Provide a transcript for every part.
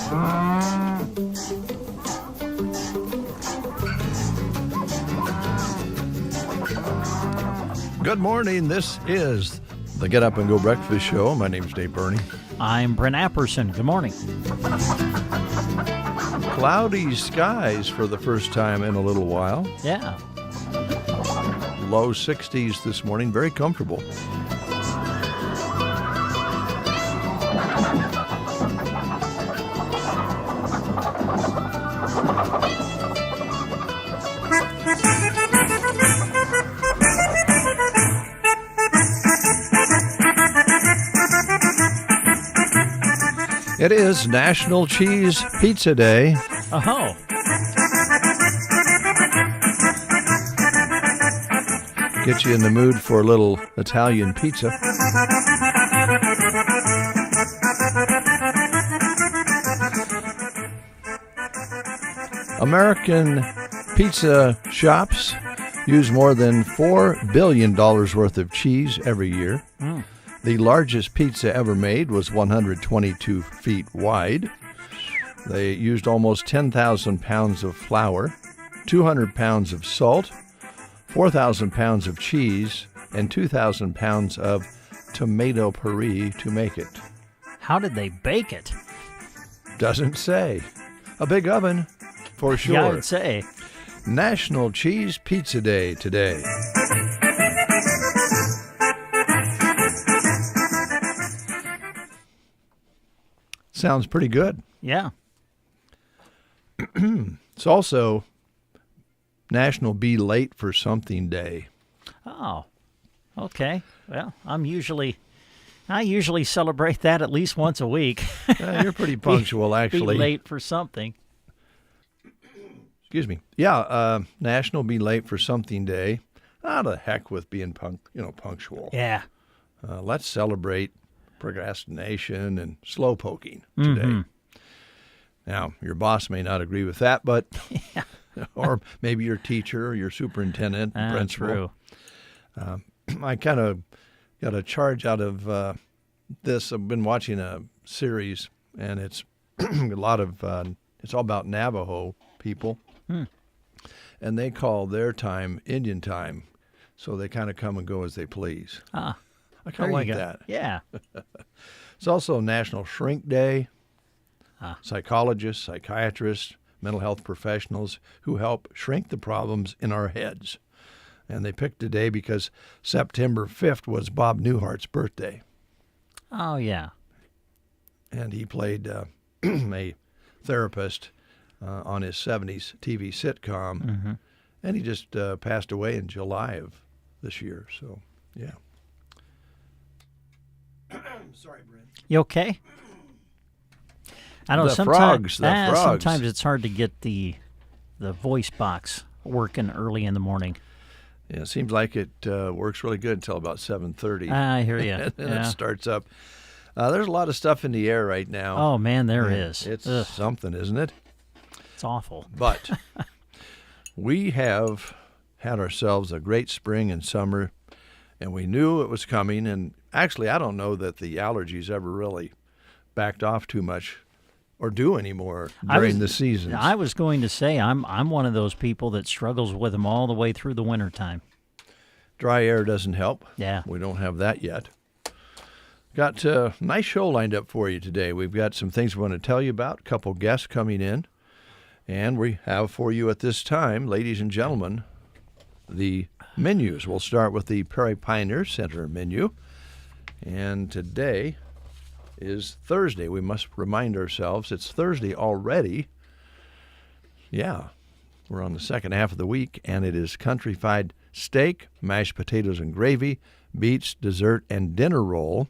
Good morning. This is the Get Up and Go Breakfast Show. My name's Dave Burney. I'm Brent Apperson. Good morning. Cloudy skies for the first time in a little while. Yeah. Low 60s this morning. Very comfortable. It is National Cheese Pizza Day. Oh. Get you in the mood for a little Italian pizza. American pizza shops use more than $4 billion worth of cheese every year. The largest pizza ever made was 122 feet wide. They used almost 10,000 pounds of flour, 200 pounds of salt, 4,000 pounds of cheese, and 2,000 pounds of tomato puree to make it. How did they bake it? Doesn't say. A big oven, for sure. Yeah, I would say. National Cheese Pizza Day today. Sounds pretty good. Yeah. It's also National Be Late for Something Day. Oh, okay. Well, I usually celebrate that at least once a week. You're pretty punctual, actually. Be late for something. Excuse me. Yeah, National Be Late for Something Day. Ah, the heck with being punctual. Yeah. Let's celebrate procrastination and slow poking today. Mm-hmm. Now, your boss may not agree with that, but or maybe your teacher, or your superintendent, principal. True. I kind of got a charge out of this. I've been watching a series, and it's a lot of it's all about Navajo people, and they call their time Indian time, so they kind of come and go as they please. Ah. I kind of like that. Yeah. It's also National Shrink Day. Psychologists, psychiatrists, mental health professionals who help shrink the problems in our heads. And they picked a day because September 5th was Bob Newhart's birthday. Oh, yeah. And he played a therapist on his 70s TV sitcom. Mm-hmm. And he just passed away in July of this year. So, yeah. Sorry, Brent. You okay? I know Sometimes it's hard to get the voice box working early in the morning. Yeah, it seems like it works really good until about 7:30. I hear you. And then it starts up. There's a lot of stuff in the air right now. Oh, man, there is. It's something, isn't it? It's awful. But we have had ourselves a great spring and summer, and we knew it was coming. And actually, I don't know that the allergies ever really backed off too much or do anymore during the seasons. I was going to say I'm one of those people that struggles with them all the way through the wintertime. Dry air doesn't help. Yeah. We don't have that yet. Got a nice show lined up for you today. We've got some things we want to tell you about, a couple guests coming in, and we have for you at this time, ladies and gentlemen, the menus. We'll start with the Prairie Pioneer Center menu, and today is Thursday. We must remind ourselves it's Thursday already. Yeah, we're on the second half of the week, and it is country-fried steak, mashed potatoes and gravy, beets, dessert, and dinner roll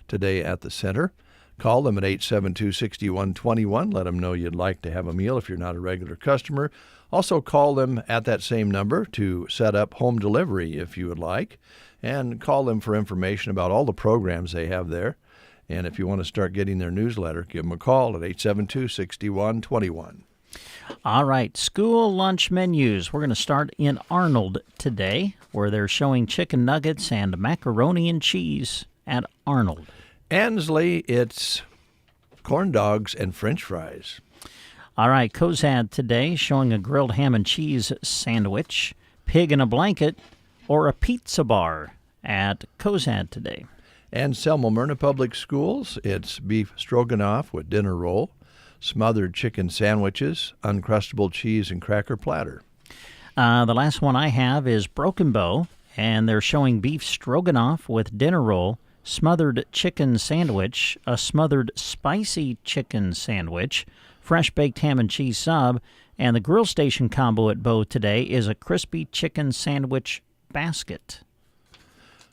today at the center. Call them at 872-6121. Let them know you'd like to have a meal if you're not a regular customer. Also call them at that same number to set up home delivery if you would like, and call them for information about all the programs they have there. And if you want to start getting their newsletter, give them a call at 872-6121. All right, school lunch menus. We're going to start in Arnold today, where they're showing chicken nuggets and macaroni and cheese at Arnold. Ansley, it's corn dogs and French fries. All right, Cozad today showing a grilled ham and cheese sandwich, pig in a blanket, or a pizza bar at Cozad today. And Selma-Myrna Public Schools, it's beef stroganoff with dinner roll, smothered chicken sandwiches, Uncrustable cheese and cracker platter. The last one I have is Broken Bow, and they're showing beef stroganoff with dinner roll, smothered chicken sandwich, a smothered spicy chicken sandwich, fresh baked ham and cheese sub, and the grill station combo at Bow today is a crispy chicken sandwich basket.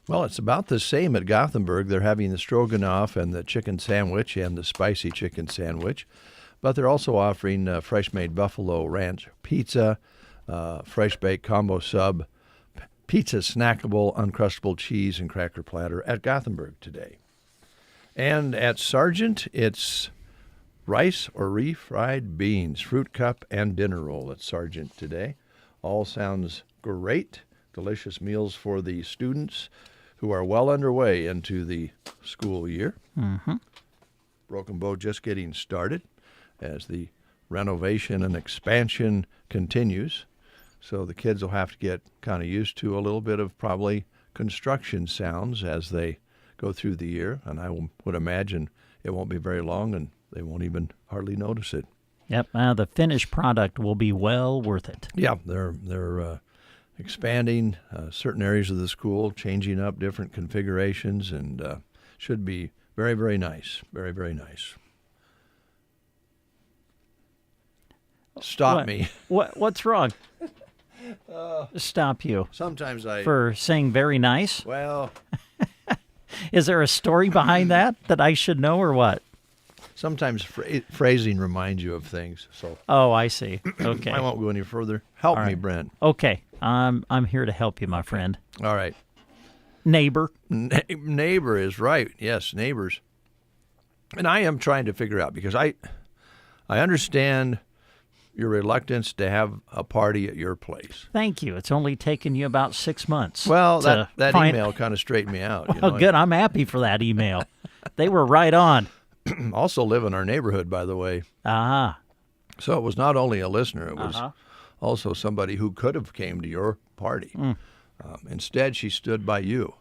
Well, it's about the same at Gothenburg. They're having the stroganoff and the chicken sandwich and the spicy chicken sandwich, but they're also offering fresh-made buffalo ranch pizza, fresh-baked combo sub, pizza snackable, Uncrustable cheese and cracker platter at Gothenburg today. And at Sargent, it's rice or refried beans, fruit cup, and dinner roll at Sargent today. All sounds great. Delicious meals for the students who are well underway into the school year. Mm-hmm. Broken Bow just getting started as the renovation and expansion continues. So the kids will have to get kind of used to a little bit of probably construction sounds as they go through the year. And I would imagine it won't be very long and they won't even hardly notice it. Yep, the finished product will be well worth it. Yeah, they're expanding certain areas of the school, changing up different configurations, and should be very, very nice. Very, very nice. Stop me. What's wrong? Stop you. Sometimes for saying very nice? Well, is there a story behind that I should know or what? Sometimes phrasing reminds you of things. So. Oh, I see. Okay. I won't go any further. Help me, Brent. Okay. I'm here to help you, my friend. All right. Neighbor. Neighbor is right. Yes, neighbors. And I am trying to figure out, because I understand your reluctance to have a party at your place. Thank you. It's only taken you about 6 months. Well, that email kind of straightened me out. Well, good. I'm happy for that email. They were right on. Also live in our neighborhood, by the way. Ah. So it was not only a listener, it was also somebody who could have came to your party. Instead, she stood by you.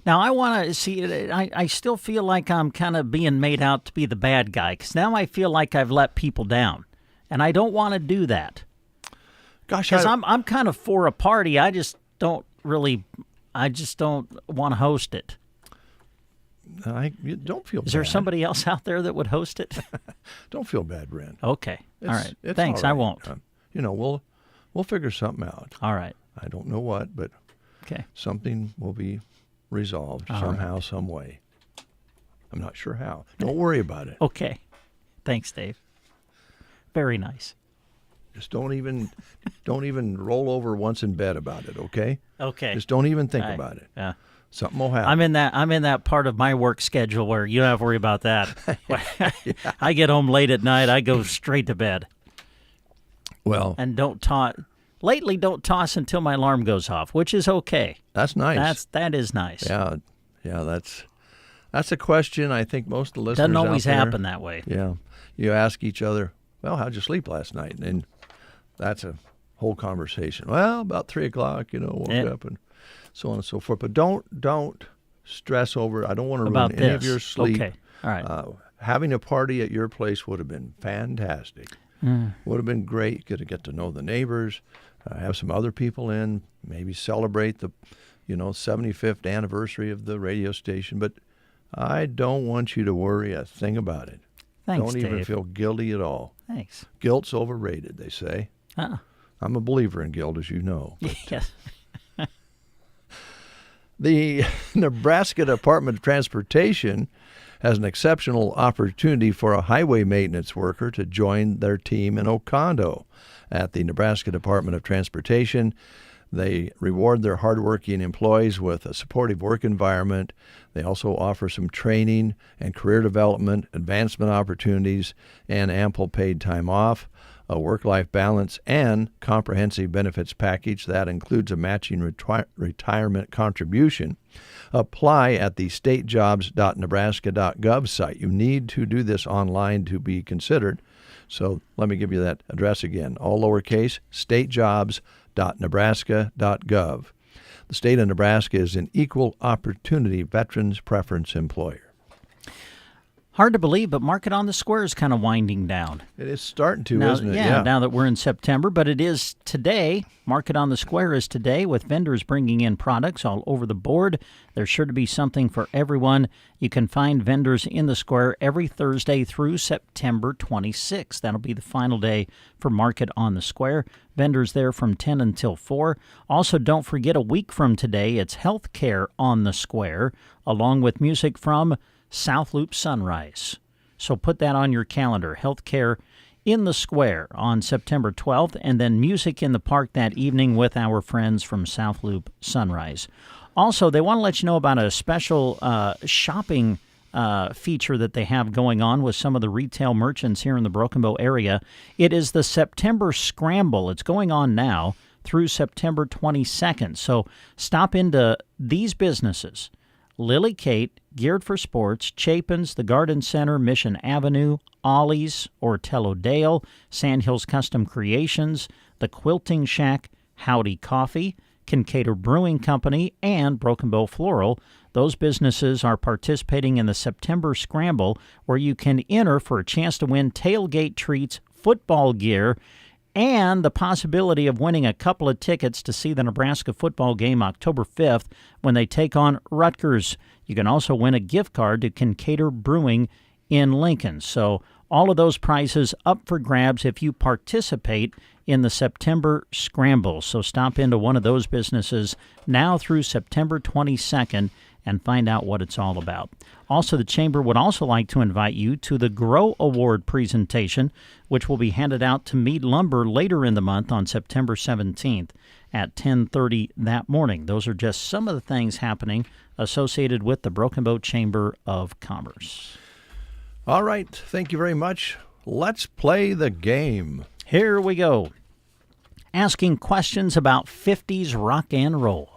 Now, I want to see, I still feel like I'm kind of being made out to be the bad guy, because now I feel like I've let people down, and I don't want to do that. Gosh, because I'm kind of for a party. I just don't want to host it. You don't feel bad. Is there somebody else out there that would host it? Don't feel bad, Brent. Okay. All right. Thanks. All right. I won't. We'll figure something out. All right. I don't know what, but something will be resolved somehow, some way. I'm not sure how. Don't worry about it. Okay. Thanks, Dave. Very nice. Just don't even roll over once in bed about it, okay? Okay. Just don't even think about it. Yeah. Something will happen. I'm in that part of my work schedule where you don't have to worry about that. I get home late at night, I go straight to bed. Well, and don't toss until my alarm goes off, which is okay. That's nice. That is nice. Yeah, that's a question I think most of the listeners doesn't always out there, happen that way. Yeah, you ask each other, well, how'd you sleep last night? And that's a whole conversation. Well, about 3:00, woke up and so on and so forth. But don't stress over it. I don't want to ruin any of your sleep. Okay, all right. Having a party at your place would have been fantastic. Would have been great. Get to know the neighbors, have some other people in, maybe celebrate the, 75th anniversary of the radio station. But I don't want you to worry a thing about it. Thanks, Don't even Dave. feel guilty at all. Thanks. Guilt's overrated, they say. I'm a believer in guilt, as you know. Yes. The Nebraska Department of Transportation has an exceptional opportunity for a highway maintenance worker to join their team in Oconto. At the Nebraska Department of Transportation, they reward their hardworking employees with a supportive work environment. They also offer some training and career development, advancement opportunities, and ample paid time off. a work-life balance, and comprehensive benefits package that includes a matching retirement contribution. Apply at the statejobs.nebraska.gov site. You need to do this online to be considered. So let me give you that address again. All lowercase, statejobs.nebraska.gov. The state of Nebraska is an equal opportunity veterans preference employer. Hard to believe, but Market on the Square is kind of winding down. It is starting to, now, isn't it? Yeah, now that we're in September, but it is today. Market on the Square is today with vendors bringing in products all over the board. There's sure to be something for everyone. You can find vendors in the square every Thursday through September 26th. That'll be the final day for Market on the Square. Vendors there from 10 until 4. Also, don't forget a week from today, it's Healthcare on the Square, along with music from South Loop Sunrise. So put that on your calendar. Healthcare in the Square on September 12th, and then music in the park that evening with our friends from South Loop Sunrise. Also, they want to let you know about a special shopping feature that they have going on with some of the retail merchants here in the Broken Bow area. It is the September Scramble. It's going on now through September 22nd. So stop into these businesses: Lily Kate, Geared for Sports, Chapin's, the Garden Center, Mission Avenue, Ollie's, Ortello Dale, Sandhills Custom Creations, the Quilting Shack, Howdy Coffee, Kincaid Brewing Company, and Broken Bow Floral. Those businesses are participating in the September Scramble, where you can enter for a chance to win tailgate treats, football gear, and the possibility of winning a couple of tickets to see the Nebraska football game October 5th when they take on Rutgers. You can also win a gift card to Kincaid Brewing in Lincoln. So all of those prizes up for grabs if you participate in the September Scramble. So stop into one of those businesses now through September 22nd and find out what it's all about. Also, the Chamber would also like to invite you to the Grow Award presentation, which will be handed out to Mead Lumber later in the month on September 17th at 10:30 that morning. Those are just some of the things happening associated with the Broken Bow Chamber of Commerce. All right. Thank you very much. Let's play the game. Here we go. Asking questions about 50s rock and roll.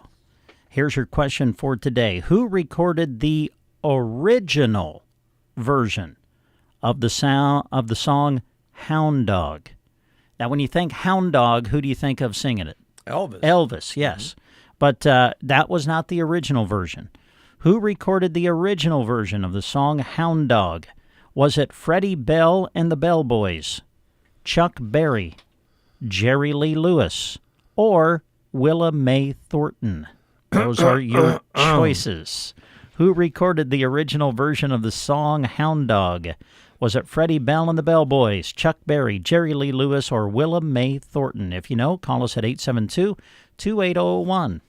Here's your question for today. Who recorded the original version of the song Hound Dog? Now, when you think Hound Dog, who do you think of singing it? Elvis. Elvis, yes. But that was not the original version. Who recorded the original version of the song Hound Dog? Was it Freddie Bell and the Bell Boys, Chuck Berry, Jerry Lee Lewis, or Willa Mae Thornton? Those are your choices. Who recorded the original version of the song Hound Dog? Was it Freddie Bell and the Bell Boys, Chuck Berry, Jerry Lee Lewis, or Willa Mae Thornton? If you know, call us at 872-2801.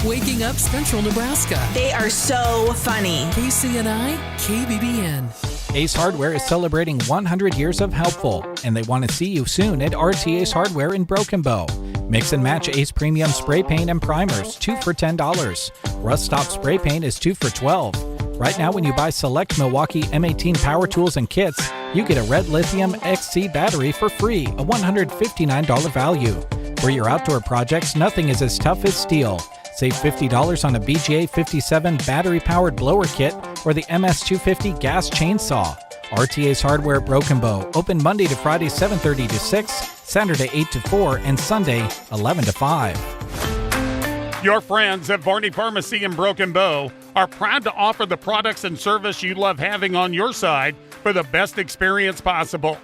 Waking up Central Nebraska. They are so funny. KCNI, KBBN. Ace Hardware is celebrating 100 years of helpful, and they want to see you soon at RT Ace Hardware in Broken Bow. Mix and match Ace Premium Spray Paint and Primers, 2 for $10. Rust Stop Spray Paint is 2 for $12. Right now, when you buy select Milwaukee M18 power tools and kits, you get a red lithium XC battery for free, a $159 value. For your outdoor projects, nothing is as tough as steel. Save $50 on a BGA 57 battery-powered blower kit or the MS250 gas chainsaw. RTA's Hardware at Broken Bow. Open Monday to Friday 7:30 to 6, Saturday 8 to 4, and Sunday 11 to 5. Your friends at Varney Pharmacy in Broken Bow are proud to offer the products and service you love having on your side for the best experience possible.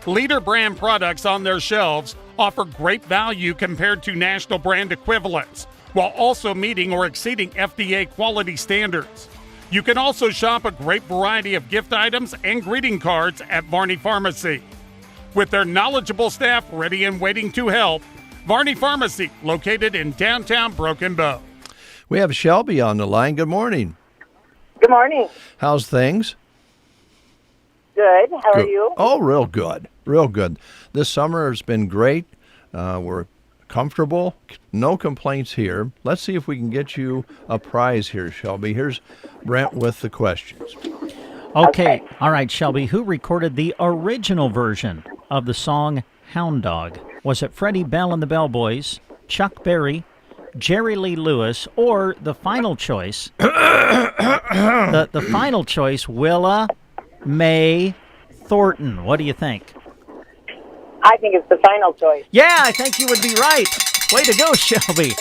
Leader brand products on their shelves offer great value compared to national brand equivalents, while also meeting or exceeding FDA quality standards. You can also shop a great variety of gift items and greeting cards at Varney Pharmacy. With their knowledgeable staff ready and waiting to help, Varney Pharmacy, located in downtown Broken Bow. We have Shelby on the line. Good morning. Good morning. How's things? Good. How are you? Oh, real good. Real good. This summer has been great. We're comfortable. No complaints here. Let's see if we can get you a prize here, Shelby. Here's Brent with the questions. Okay. All right, Shelby. Who recorded the original version of the song Hound Dog? Was it Freddie Bell and the Bellboys, Chuck Berry, Jerry Lee Lewis, or the final choice, the final choice, Willa Mae Thornton? What do you think? I think it's the final choice. Yeah, I think you would be right. Way to go, Shelby.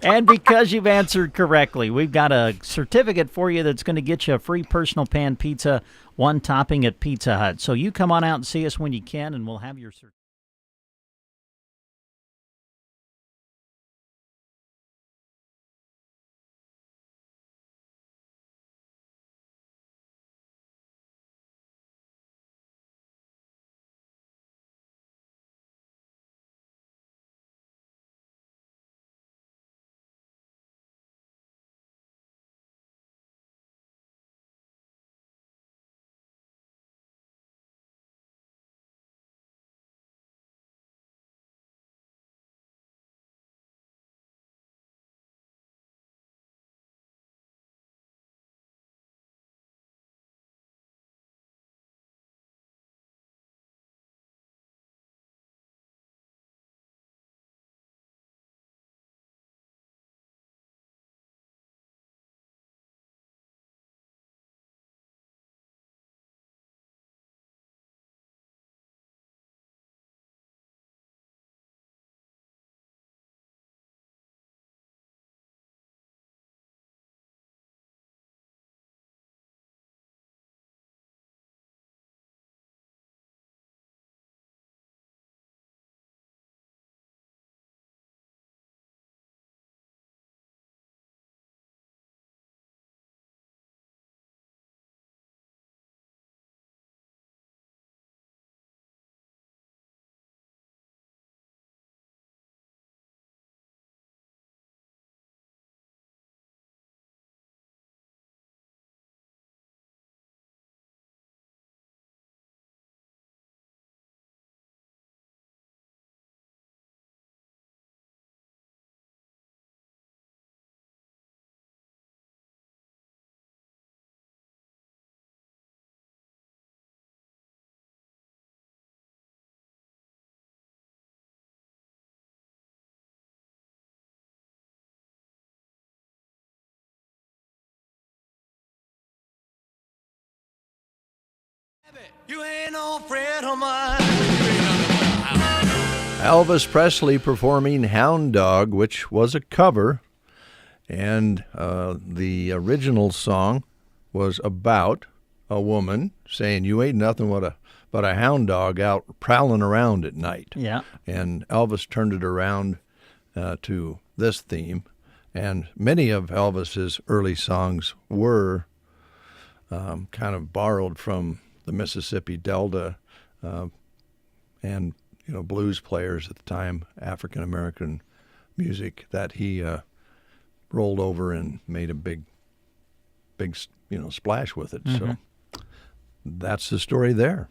And because you've answered correctly, we've got a certificate for you that's going to get you a free personal pan pizza, one topping at Pizza Hut. So you come on out and see us when you can, and we'll have your certificate. You ain't no friend of mine. Elvis Presley performing Hound Dog, which was a cover, and the original song was about a woman saying, "You ain't nothing but a hound dog out prowling around at night." Yeah. And Elvis turned it around to this theme, and many of Elvis's early songs were kind of borrowed from the Mississippi Delta and blues players at the time, African American music that he rolled over and made a big splash with it. Mm-hmm. So that's the story there.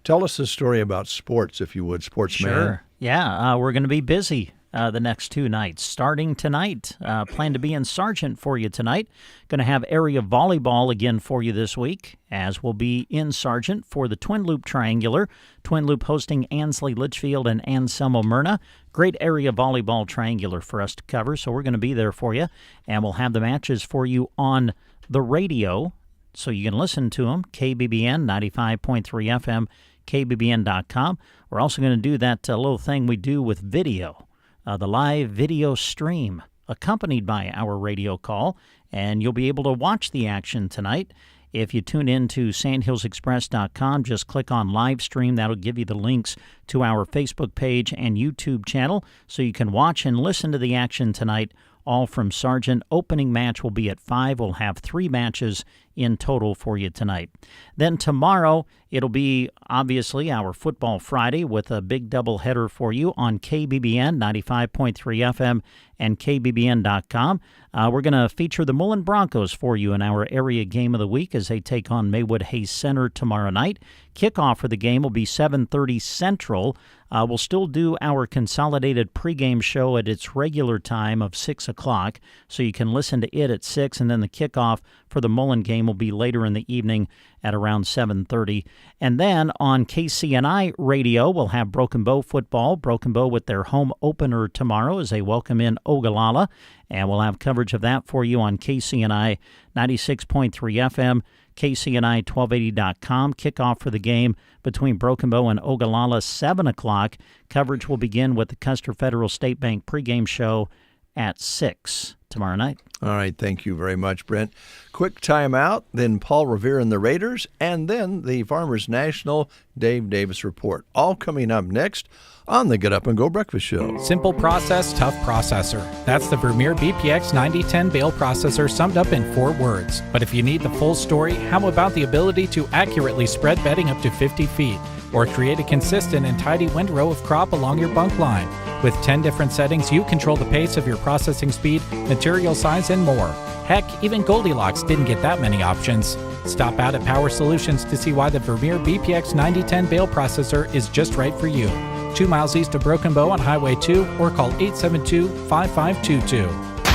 Tell us the story about sports, if you would, sportsman. Sure. Yeah, we're going to be busy the next 2 nights. Starting tonight, plan to be in Sargent for you tonight. Going to have area volleyball again for you this week, as we'll be in Sargent for the Twin Loop Triangular. Twin Loop hosting Ansley Litchfield and Anselmo Myrna. Great area volleyball triangular for us to cover, so we're going to be there for you. And we'll have the matches for you on the radio, so you can listen to them. KBBN 95.3 FM, KBBN.com. We're also going to do that little thing we do with video. The live video stream accompanied by our radio call, and you'll be able to watch the action tonight. If you tune in to sandhillsexpress.com, just click on live stream. That'll give you the links to our Facebook page and YouTube channel, so you can watch and listen to the action tonight, all from Sargent. Opening match will be at 5. We'll have 3 matches in total for you tonight. Then tomorrow, it'll be obviously our Football Friday with a big doubleheader for you on KBBN 95.3 FM and KBBN.com. We're going to feature the Mullen Broncos for you in our area game of the week as they take on Maywood Hayes Center tomorrow night. Kickoff for the game will be 7:30 Central. We'll still do our consolidated pregame show at its regular time of 6 o'clock, so you can listen to it at 6, and then the kickoff for the Mullen game will be later in the evening at around 7:30. And then on KCNI Radio, we'll have Broken Bow football. Broken Bow with their home opener tomorrow as they welcome in Ogallala. And we'll have coverage of that for you on KCNI 96.3 FM, KCNI1280.com. Kickoff for the game between Broken Bow and Ogallala, 7 o'clock. Coverage will begin with the Custer Federal State Bank pregame show at 6 tomorrow night. All right, thank you very much, Brent. Quick timeout, then Paul Revere and the Raiders, and then the Farmers National Dave Davis Report. All coming up next on the Get Up and Go Breakfast Show. Simple process, tough processor. That's the Vermeer BPX 9010 bale processor summed up in 4 words. But if you need the full story, how about the ability to accurately spread bedding up to 50 feet? Or create a consistent and tidy windrow of crop along your bunk line. With 10 different settings, you control the pace of your processing speed, material size, and more. Heck, even Goldilocks didn't get that many options. Stop out at Power Solutions to see why the Vermeer BPX 9010 bale processor is just right for you. 2 miles east of Broken Bow on Highway 2 or call 872-5522.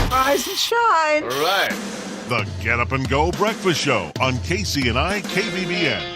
Rise and shine. All right. The Get Up and Go Breakfast Show on KCNI KBBN.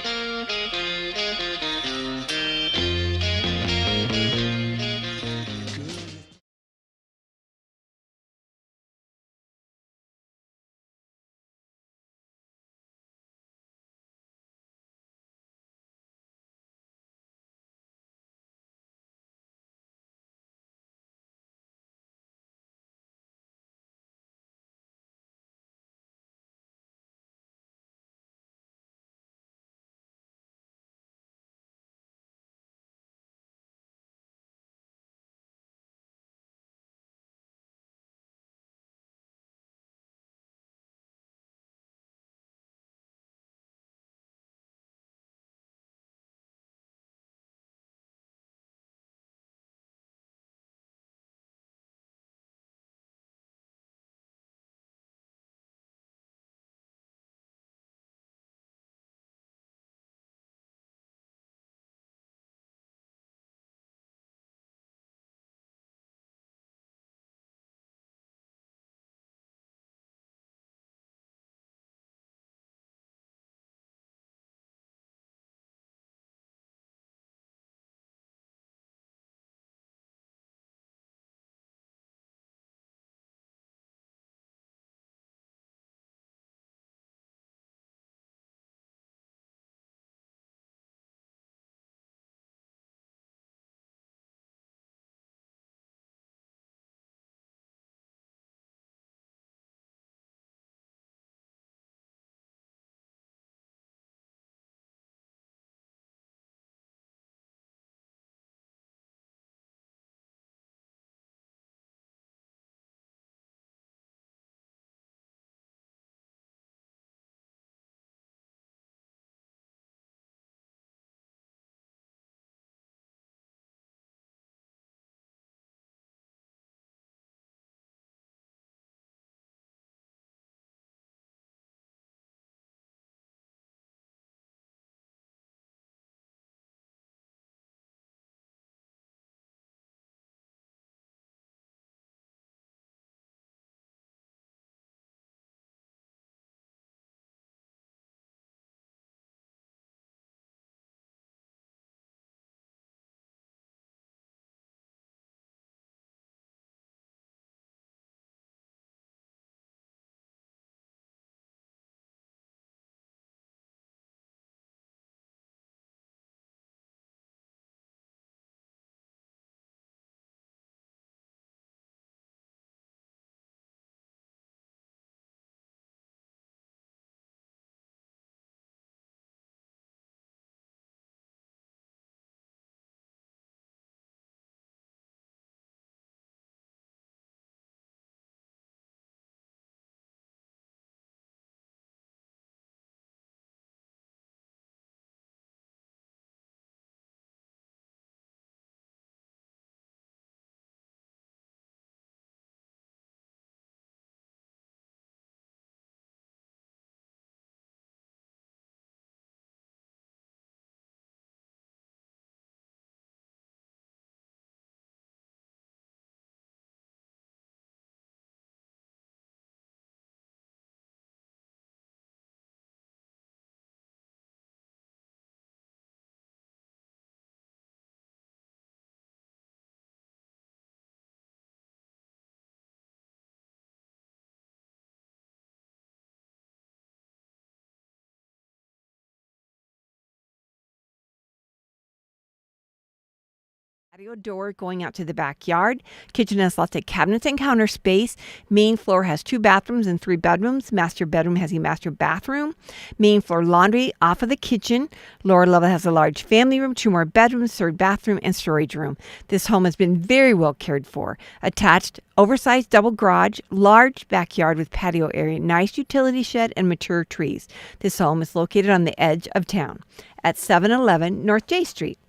Patio door going out to the backyard. Kitchen has lots of cabinets and counter space. Main floor has 2 bathrooms and 3 bedrooms. Master bedroom has a master bathroom. Main floor laundry off of the kitchen. Lower level has a large family room, 2 more bedrooms, 3rd bathroom, and storage room. This home has been very well cared for. Attached, oversized double garage, large backyard with patio area, nice utility shed, and mature trees. This home is located on the edge of town at 711 North J Street.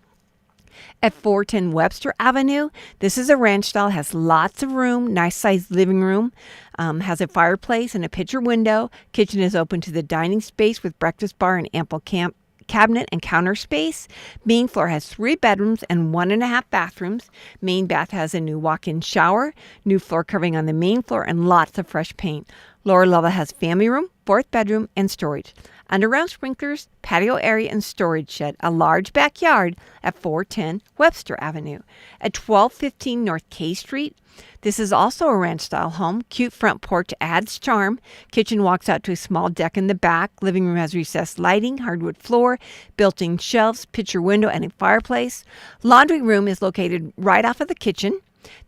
At 410 Webster Avenue, this is a ranch style, has lots of room, nice sized living room, has a fireplace and a picture window. Kitchen is open to the dining space with breakfast bar and ample cabinet and counter space. Main floor has 3 bedrooms and 1.5 bathrooms. Main bath has a new walk-in shower, new floor covering on the main floor, and lots of fresh paint. Lower level has family room, 4th bedroom, and storage. Underground sprinklers, patio area, and storage shed. A large backyard at 410 Webster Avenue. At 1215 North K Street, this is also a ranch-style home. Cute front porch adds charm. Kitchen walks out to a small deck in the back. Living room has recessed lighting, hardwood floor, built-in shelves, picture window, and a fireplace. Laundry room is located right off of the kitchen.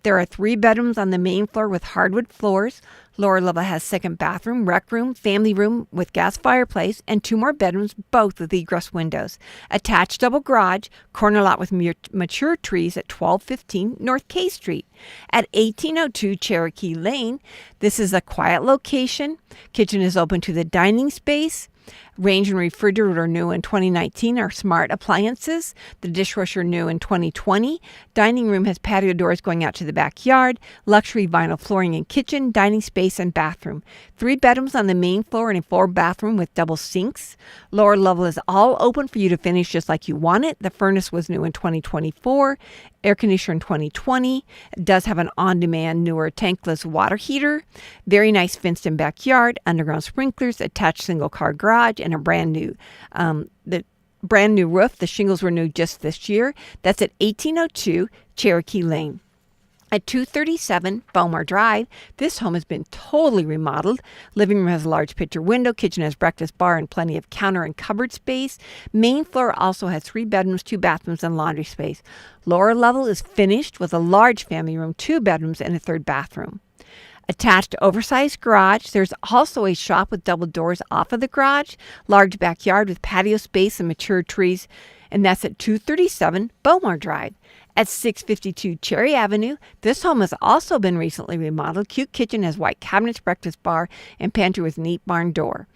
There are 3 bedrooms on the main floor with hardwood floors. Lower level has 2nd bathroom, rec room, family room with gas fireplace, and 2 more bedrooms, both with egress windows. Attached double garage, corner lot with mature trees at 1215 North K Street. At 1802 Cherokee Lane, this is a quiet location. Kitchen is open to the dining space. Range and refrigerator new in 2019 are smart appliances. The dishwasher new in 2020. Dining room has patio doors going out to the backyard. Luxury vinyl flooring in kitchen, dining space, and bathroom. 3 bedrooms on the main floor and a 4 bathroom with double sinks. Lower level is all open for you to finish just like you want it. The furnace was new in 2024. Air conditioner in 2020. It does have an on-demand newer tankless water heater. Very nice fenced-in backyard. Underground sprinklers. Attached single-car garage. And a brand new roof. The shingles were new just this year. That's at 1802 Cherokee Lane. At 237 Beaumar Drive, this home has been totally remodeled. Living room has a large picture window. Kitchen has breakfast bar and plenty of counter and cupboard space. Main floor also has 3 bedrooms, 2 bathrooms, and laundry space. Lower level is finished with a large family room, 2 bedrooms, and a 3rd bathroom. Attached oversized garage. There's also a shop with double doors off of the garage. Large backyard with patio space and mature trees. And that's at 237 Beaumar Drive. At 652 Cherry Avenue, this home has also been recently remodeled. Cute kitchen has white cabinets, breakfast bar, and pantry with neat barn door.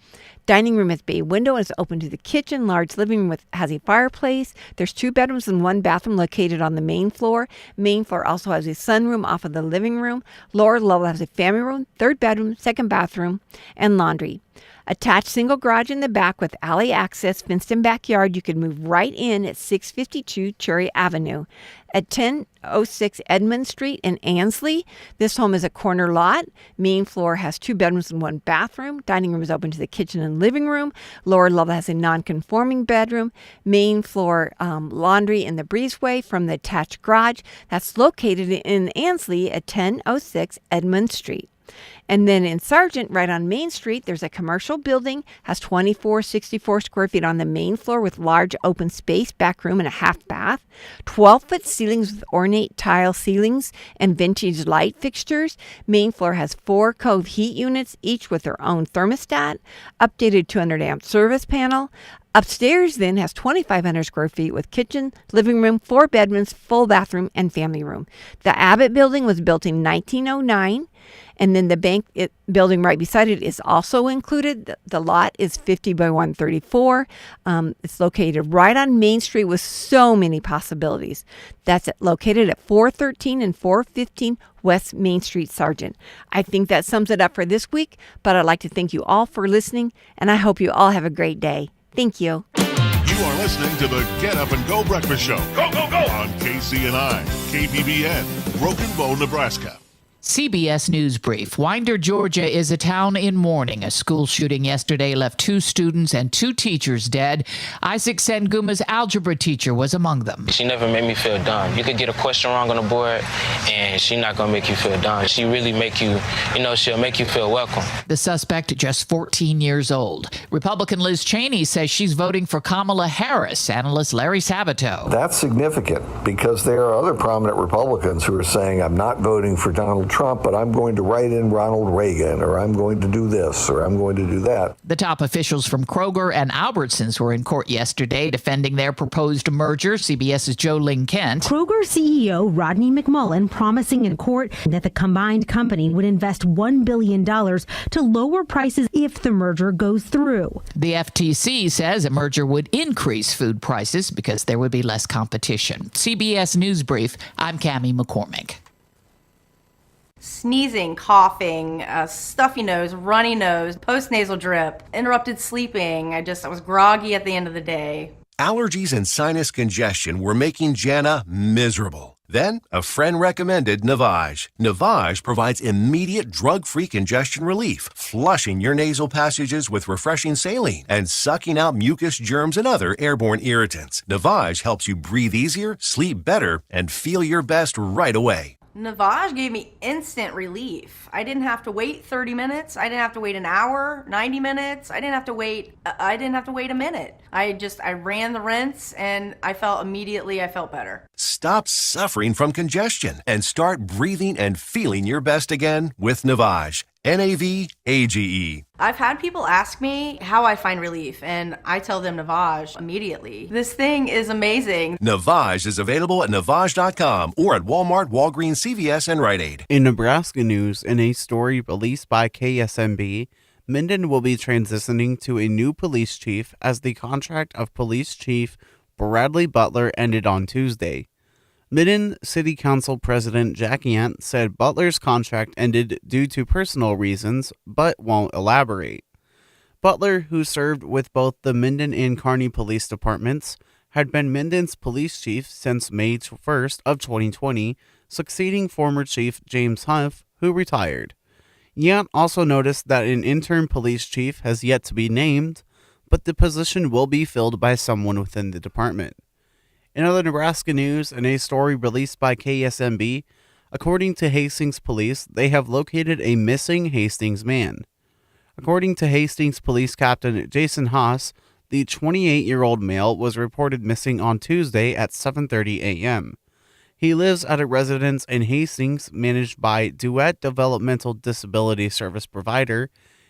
Dining room has bay window and is open to the kitchen. Large living room has a fireplace. There's 2 bedrooms and 1 bathroom located on the main floor. Main floor also has a sunroom off of the living room. Lower level has a family room, 3rd bedroom, 2nd bathroom, and laundry. Attached single garage in the back with alley access, fenced-in backyard. You can move right in at 652 Cherry Avenue. At 1006 Edmund Street in Ansley, this home is a corner lot. Main floor has 2 bedrooms and 1 bathroom. Dining room is open to the kitchen and living room. Lower level has a non-conforming bedroom. Main floor laundry in the breezeway from the attached garage. That's located in Ansley at 1006 Edmund Street. And then in Sargent, right on Main Street, there's a commercial building, has 2464 square feet on the main floor with large open space, back room, and a half bath. 12-foot ceilings with ornate tile ceilings and vintage light fixtures. Main floor has 4 Cove heat units, each with their own thermostat. Updated 200-amp service panel. Upstairs then has 2,500 square feet with kitchen, living room, 4 bedrooms, full bathroom, and family room. The Abbott building was built in 1909. And then the bank building right beside it is also included. The lot is 50 by 134. It's located right on Main Street with so many possibilities. That's located at 413 and 415 West Main Street, Sargent. I think that sums it up for this week, but I'd like to thank you all for listening, and I hope you all have a great day. Thank you. You are listening to the Get Up and Go Breakfast Show. Go, go, go! On KCNI, KBBN, Broken Bow, Nebraska. CBS News Brief. Winder, Georgia is a town in mourning. A school shooting yesterday left 2 students and 2 teachers dead. Isaac Senguma's algebra teacher was among them. She never made me feel dumb. You could get a question wrong on the board, and she's not going to make you feel dumb. She really make you, she'll make you feel welcome. The suspect, just 14 years old. Republican Liz Cheney says she's voting for Kamala Harris. Analyst Larry Sabato. That's significant because there are other prominent Republicans who are saying, I'm not voting for Donald Trump, but I'm going to write in Ronald Reagan, or I'm going to do this, or I'm going to do that. The top officials from Kroger and Albertsons were in court yesterday defending their proposed merger. CBS's Joe Ling Kent. Kroger CEO Rodney McMullen promising in court that the combined company would invest $1 billion to lower prices if the merger goes through. The FTC says a merger would increase food prices because there would be less competition. CBS News Brief, I'm Cammie McCormick. Sneezing, coughing, stuffy nose, runny nose, postnasal drip, interrupted sleeping. I was groggy at the end of the day. Allergies and sinus congestion were making Jana miserable. Then, a friend recommended Navage. Navage provides immediate drug-free congestion relief, flushing your nasal passages with refreshing saline and sucking out mucus, germs, and other airborne irritants. Navage helps you breathe easier, sleep better, and feel your best right away. Navage gave me instant relief. I didn't have to wait 30 minutes. I didn't have to wait an hour, 90 minutes. I didn't have to wait a minute. I ran the rinse and I felt better. Stop suffering from congestion and start breathing and feeling your best again with Navage. Navage. I've had people ask me how I find relief, and I tell them Navage immediately. This thing is amazing. Navage is available at Navage.com or at Walmart, Walgreens, CVS, and Rite Aid. In Nebraska news, in a story released by KSNB, Minden will be transitioning to a new police chief as the contract of Police Chief Bradley Butler ended on Tuesday. Minden City Council President Jack Yant said Butler's contract ended due to personal reasons, but won't elaborate. Butler, who served with both the Minden and Kearney police departments, had been Minden's police chief since May 1st of 2020, succeeding former Chief James Huff, who retired. Yant also noticed that an interim police chief has yet to be named, but the position will be filled by someone within the department. In other Nebraska news, in a story released by KSNB, according to Hastings Police, they have located a missing Hastings man. According to Hastings Police Captain Jason Haas, the 28-year-old male was reported missing on Tuesday at 7:30 a.m. He lives at a residence in Hastings managed by Duet Developmental Disability Service Provider.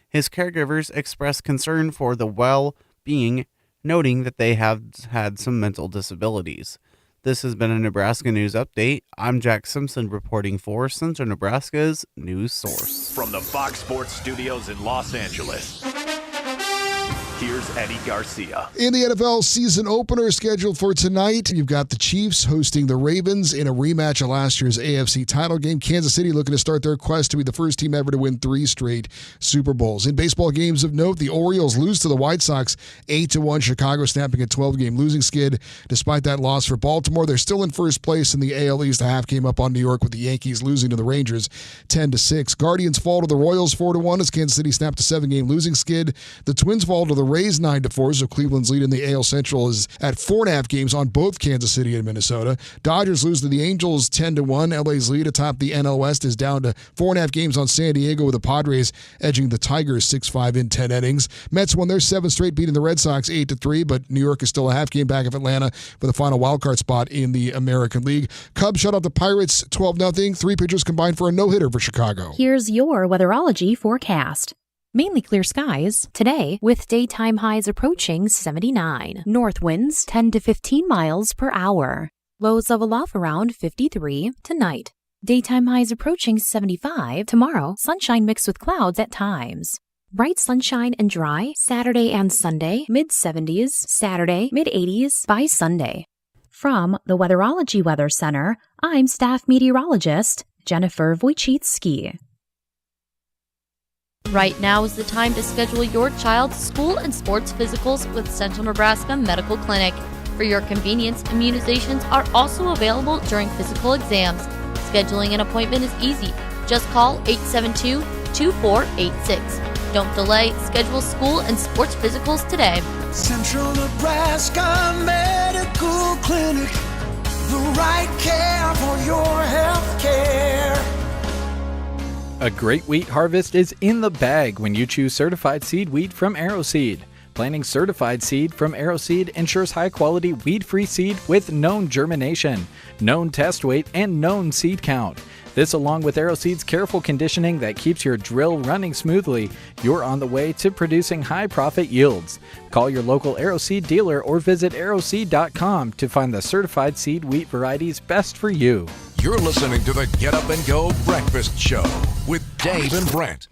His caregivers expressed concern for the well-being, noting that they have had some mental disabilities. This has been a Nebraska News Update. I'm Jack Simpson reporting for Central Nebraska's news source. From the Fox Sports Studios in Los Angeles, here's Eddie Garcia. In the NFL season opener scheduled for tonight, you've got the Chiefs hosting the Ravens in a rematch of last year's AFC title game. Kansas City looking to start their quest to be the first team ever to win 3 straight Super Bowls. In baseball games of note, the Orioles lose to the White Sox 8-1. Chicago snapping a 12-game losing skid. Despite that loss for Baltimore, they're still in first place in the AL East. A half game up on New York with the Yankees losing to the Rangers 10-6. Guardians fall to the Royals 4-1 as Kansas City snapped a 7-game losing skid. The Twins fall to the Rays 9-4, so Cleveland's lead in the AL Central is at 4.5 games on both Kansas City and Minnesota. Dodgers lose to the Angels 10-1. LA's lead atop the NL West is down to 4.5 games on San Diego, with the Padres edging the Tigers 6-5 in 10 innings. Mets won their 7th straight, beating the Red Sox 8-3, but New York is still a half game back of Atlanta for the final wildcard spot in the American League. Cubs shut out the Pirates 12-0. 3 pitchers combined for a no-hitter for Chicago. Here's your weatherology forecast. Mainly clear skies today with daytime highs approaching 79. North winds 10 to 15 miles per hour. Lows level off around 53 tonight. Daytime highs approaching 75 tomorrow. Sunshine mixed with clouds at times. Bright sunshine and dry Saturday and Sunday. Mid-70s. Saturday mid-80s by Sunday. From the Weatherology Weather Center, I'm staff meteorologist Jennifer Wojcicki. Right now is the time to schedule your child's school and sports physicals with Central Nebraska Medical Clinic. For your convenience, immunizations are also available during physical exams. Scheduling an appointment is easy. Just call 872-2486. Don't delay. Schedule school and sports physicals today. Central Nebraska Medical Clinic. The right care for your health care. A great wheat harvest is in the bag when you choose certified seed wheat from AeroSeed. Planting certified seed from AeroSeed ensures high-quality weed-free seed with known germination, known test weight, and known seed count. This, along with AeroSeed's careful conditioning that keeps your drill running smoothly, you're on the way to producing high-profit yields. Call your local AeroSeed dealer or visit aeroseed.com to find the certified seed wheat varieties best for you. You're listening to the Get Up and Go Breakfast Show with Dave and Brent.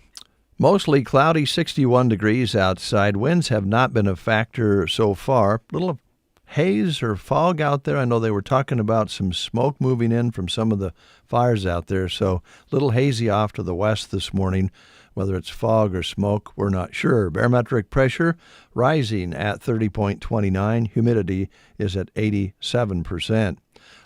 Mostly cloudy, 61 degrees outside. Winds have not been a factor so far. Little haze or fog out there. I know they were talking about some smoke moving in from some of the fires out there, so a little hazy off to the west this morning. Whether it's fog or smoke, we're not sure. Barometric pressure rising at 30.29. Humidity is at 87%.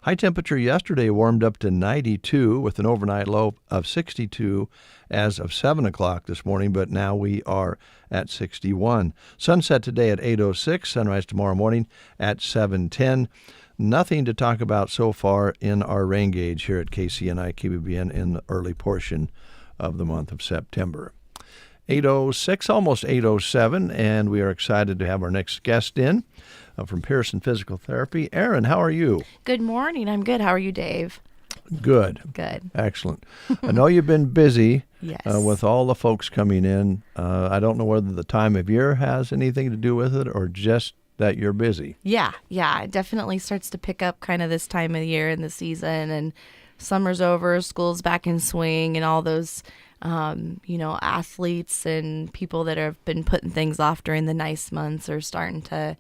High temperature yesterday warmed up to 92 with an overnight low of 62 as of 7 o'clock this morning, but now we are at 61. Sunset today at 8:06, sunrise tomorrow morning at 7:10. Nothing to talk about so far in our rain gauge here at KCNI KBBN in the early portion of the month of September. 8:06, almost 8:07, and we are excited to have our next guest in from Pearson Physical Therapy. Erin, how are you? Good morning. I'm good. How are you, Dave? Good. Good. Excellent. I know you've been busy yes. With all the folks coming in. I don't know whether the time of year has anything to do with it or just that you're busy. Yeah. It definitely starts to pick up kind of this time of the year in the season, and summer's over, school's back in swing, and all those athletes and people that have been putting things off during the nice months are starting to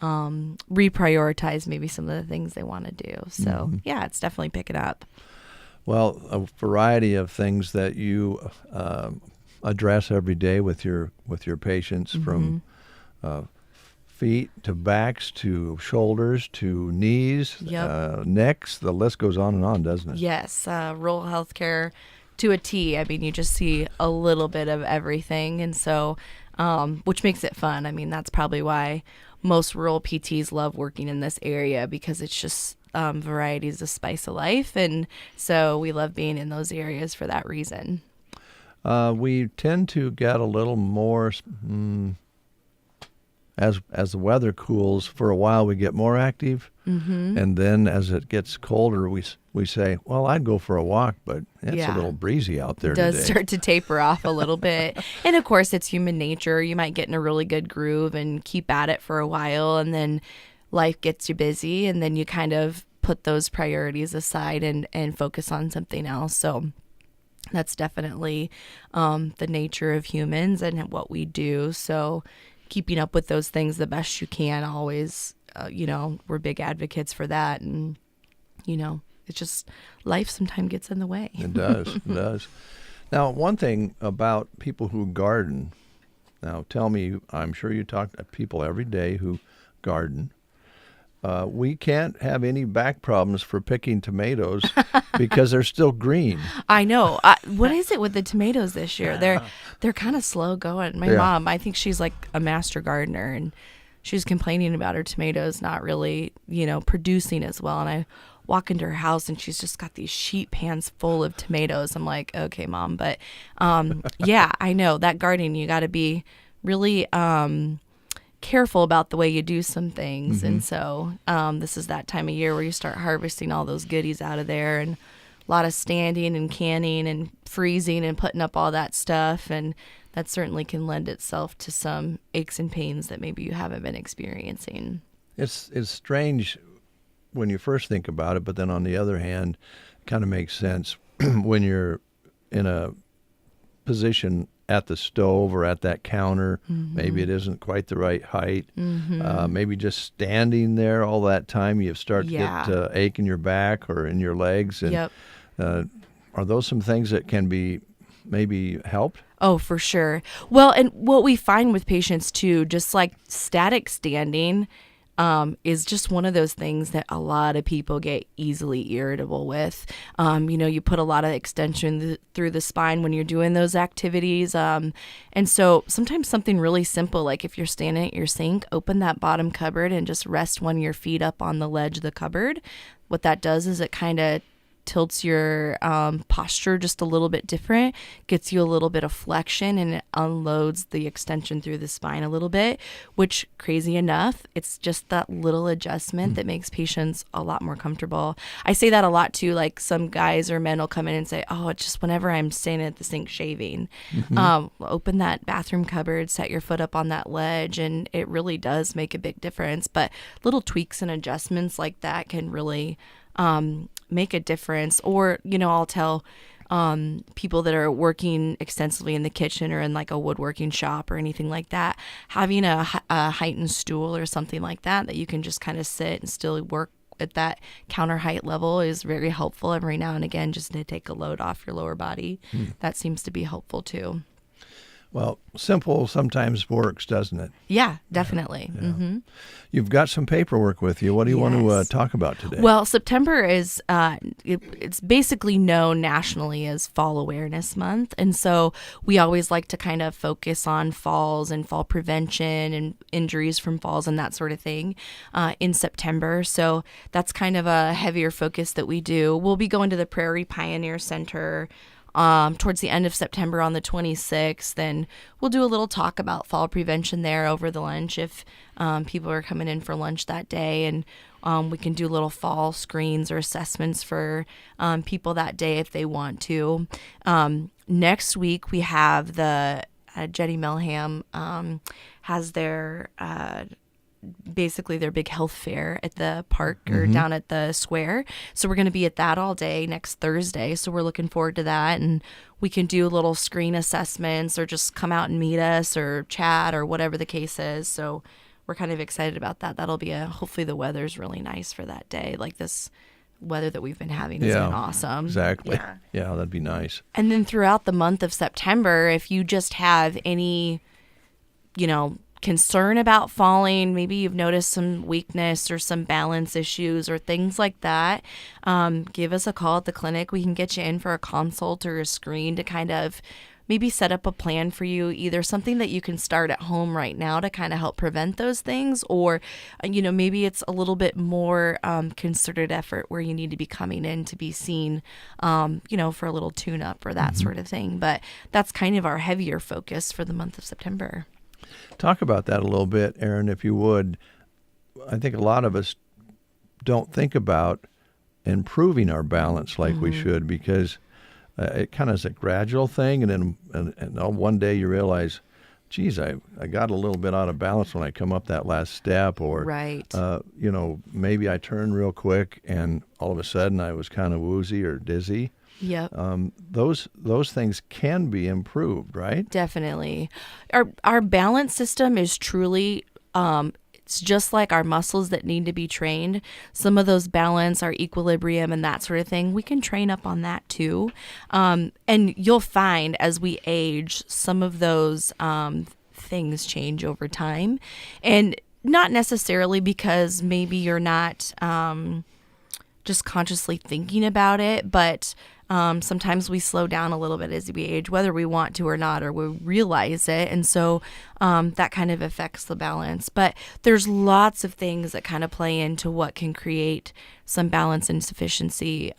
reprioritize maybe some of the things they want to do. So, yeah, it's definitely picking up. Well, a variety of things that you address every day with your patients, from feet to backs to shoulders to knees, necks. The list goes on and on, doesn't it? Yes, rural healthcare to a T. I mean, you just see a little bit of everything, and so which makes it fun. I mean, that's probably why most rural PTs love working in this area, because it's just variety is the spice of life, and so we love being in those areas for that reason. We tend to get a little more as the weather cools. For a while, we get more active, and then as it gets colder, we say, "Well, I'd go for a walk, but it's a little breezy out there today." It does start to taper off a little bit, and of course, it's human nature. You might get in a really good groove and keep at it for a while, and then life gets you busy, and then you kind of put those priorities aside and focus on something else. So that's definitely the nature of humans and what we do. So keeping up with those things the best you can always, we're big advocates for that. And, it's just life sometimes gets in the way. It does. It does. Now, one thing about people who garden, now tell me, I'm sure you talk to people every day who garden. We can't have any back problems for picking tomatoes because they're still green. I know. What is it with the tomatoes this year? They're kind of slow going. My mom, I think she's like a master gardener, and she's complaining about her tomatoes not really, producing as well. And I walk into her house and she's just got these sheet pans full of tomatoes. I'm like, okay, Mom. But yeah, I know that gardening, you got to be really careful about the way you do some things. And so this is that time of year where you start harvesting all those goodies out of there, and a lot of standing and canning and freezing and putting up all that stuff, and that certainly can lend itself to some aches and pains that maybe you haven't been experiencing. It's strange when you first think about it, but then on the other hand, it kind of makes sense when you're in a position at the stove or at that counter. Maybe it isn't quite the right height. Maybe just standing there all that time, you start to get ache in your back or in your legs. And are those some things that can be maybe helped? Oh, for sure. Well, and what we find with patients too, just like static standing, is just one of those things that a lot of people get easily irritable with. You put a lot of extension through the spine when you're doing those activities. And so sometimes something really simple, like if you're standing at your sink, open that bottom cupboard and just rest one of your feet up on the ledge of the cupboard. What that does is it kind of tilts your posture just a little bit different, gets you a little bit of flexion, and it unloads the extension through the spine a little bit, which, crazy enough, it's just that little adjustment that makes patients a lot more comfortable. I say that a lot too, like some guys or men will come in and say, oh, it's just whenever I'm standing at the sink shaving. Open that bathroom cupboard, set your foot up on that ledge, and it really does make a big difference. But little tweaks and adjustments like that can really make a difference. Or, I'll tell people that are working extensively in the kitchen or in like a woodworking shop or anything like that, having a heightened stool or something like that you can just kind of sit and still work at that counter height level is very helpful every now and again, just to take a load off your lower body. That seems to be helpful too. Well, simple sometimes works, doesn't it? Yeah, definitely. Yeah. Mm-hmm. You've got some paperwork with you. What do you want to talk about today? Well, September is it's basically known nationally as Fall Awareness Month. And so we always like to kind of focus on falls and fall prevention and injuries from falls and that sort of thing in September. So that's kind of a heavier focus that we do. We'll be going to the Prairie Pioneer Center towards the end of September on the 26th, and we'll do a little talk about fall prevention there over the lunch if people are coming in for lunch that day, and we can do little fall screens or assessments for people that day if they want to. Next week we have the Jetty Melham has their basically their big health fair at the park or down at the square. So we're going to be at that all day next Thursday. So we're looking forward to that. And we can do little screen assessments or just come out and meet us or chat or whatever the case is. So we're kind of excited about that. That'll be hopefully the weather's really nice for that day. Like this weather that we've been having has been awesome. Exactly. Yeah, that'd be nice. And then throughout the month of September, if you just have any, concern about falling, maybe you've noticed some weakness or some balance issues or things like that, give us a call at the clinic. We can get you in for a consult or a screen to kind of maybe set up a plan for you, either something that you can start at home right now to kind of help prevent those things, or maybe it's a little bit more concerted effort where you need to be coming in to be seen for a little tune-up or that sort of thing. But that's kind of our heavier focus for the month of September. Talk about that a little bit, Aaron, if you would. I think a lot of us don't think about improving our balance like we should, because it kind of is a gradual thing, and then one day you realize, geez, I got a little bit out of balance when I come up that last step, or maybe I turned real quick and all of a sudden I was kind of woozy or dizzy. Yep. Those things can be improved, right? Definitely. Our balance system is truly it's just like our muscles that need to be trained. Some of those balance, our equilibrium and that sort of thing, we can train up on that too. And you'll find as we age, some of those things change over time. And not necessarily because maybe you're not just consciously thinking about it, but sometimes we slow down a little bit as we age, whether we want to or not, or we realize it. And so that kind of affects the balance. But there's lots of things that kind of play into what can create some balance insufficiency.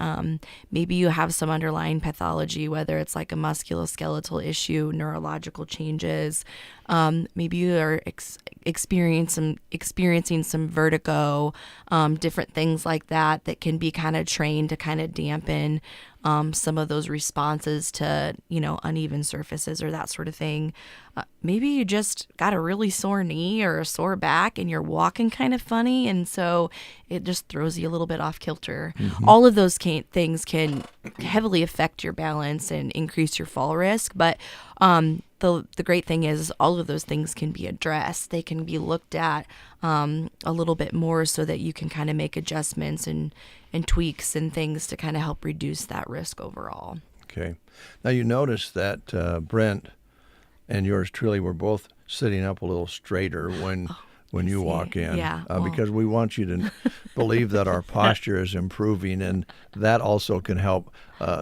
Maybe you have some underlying pathology, whether it's like a musculoskeletal issue, neurological changes. Maybe you are experiencing some vertigo, different things like that can be kind of trained to kind of dampen some of those responses to, uneven surfaces or that sort of thing. Maybe you just got a really sore knee or a sore back and you're walking kind of funny, and so it just throws you a little bit off kilter. All of those things can heavily affect your balance and increase your fall risk, but the great thing is all of those things can be addressed. They can be looked at a little bit more so that you can kind of make adjustments and tweaks and things to kind of help reduce that risk overall. Okay. Now you notice that Brent and yours truly were both sitting up a little straighter when when you walk in. Yeah. Because we want you to believe that our posture is improving, and that also can help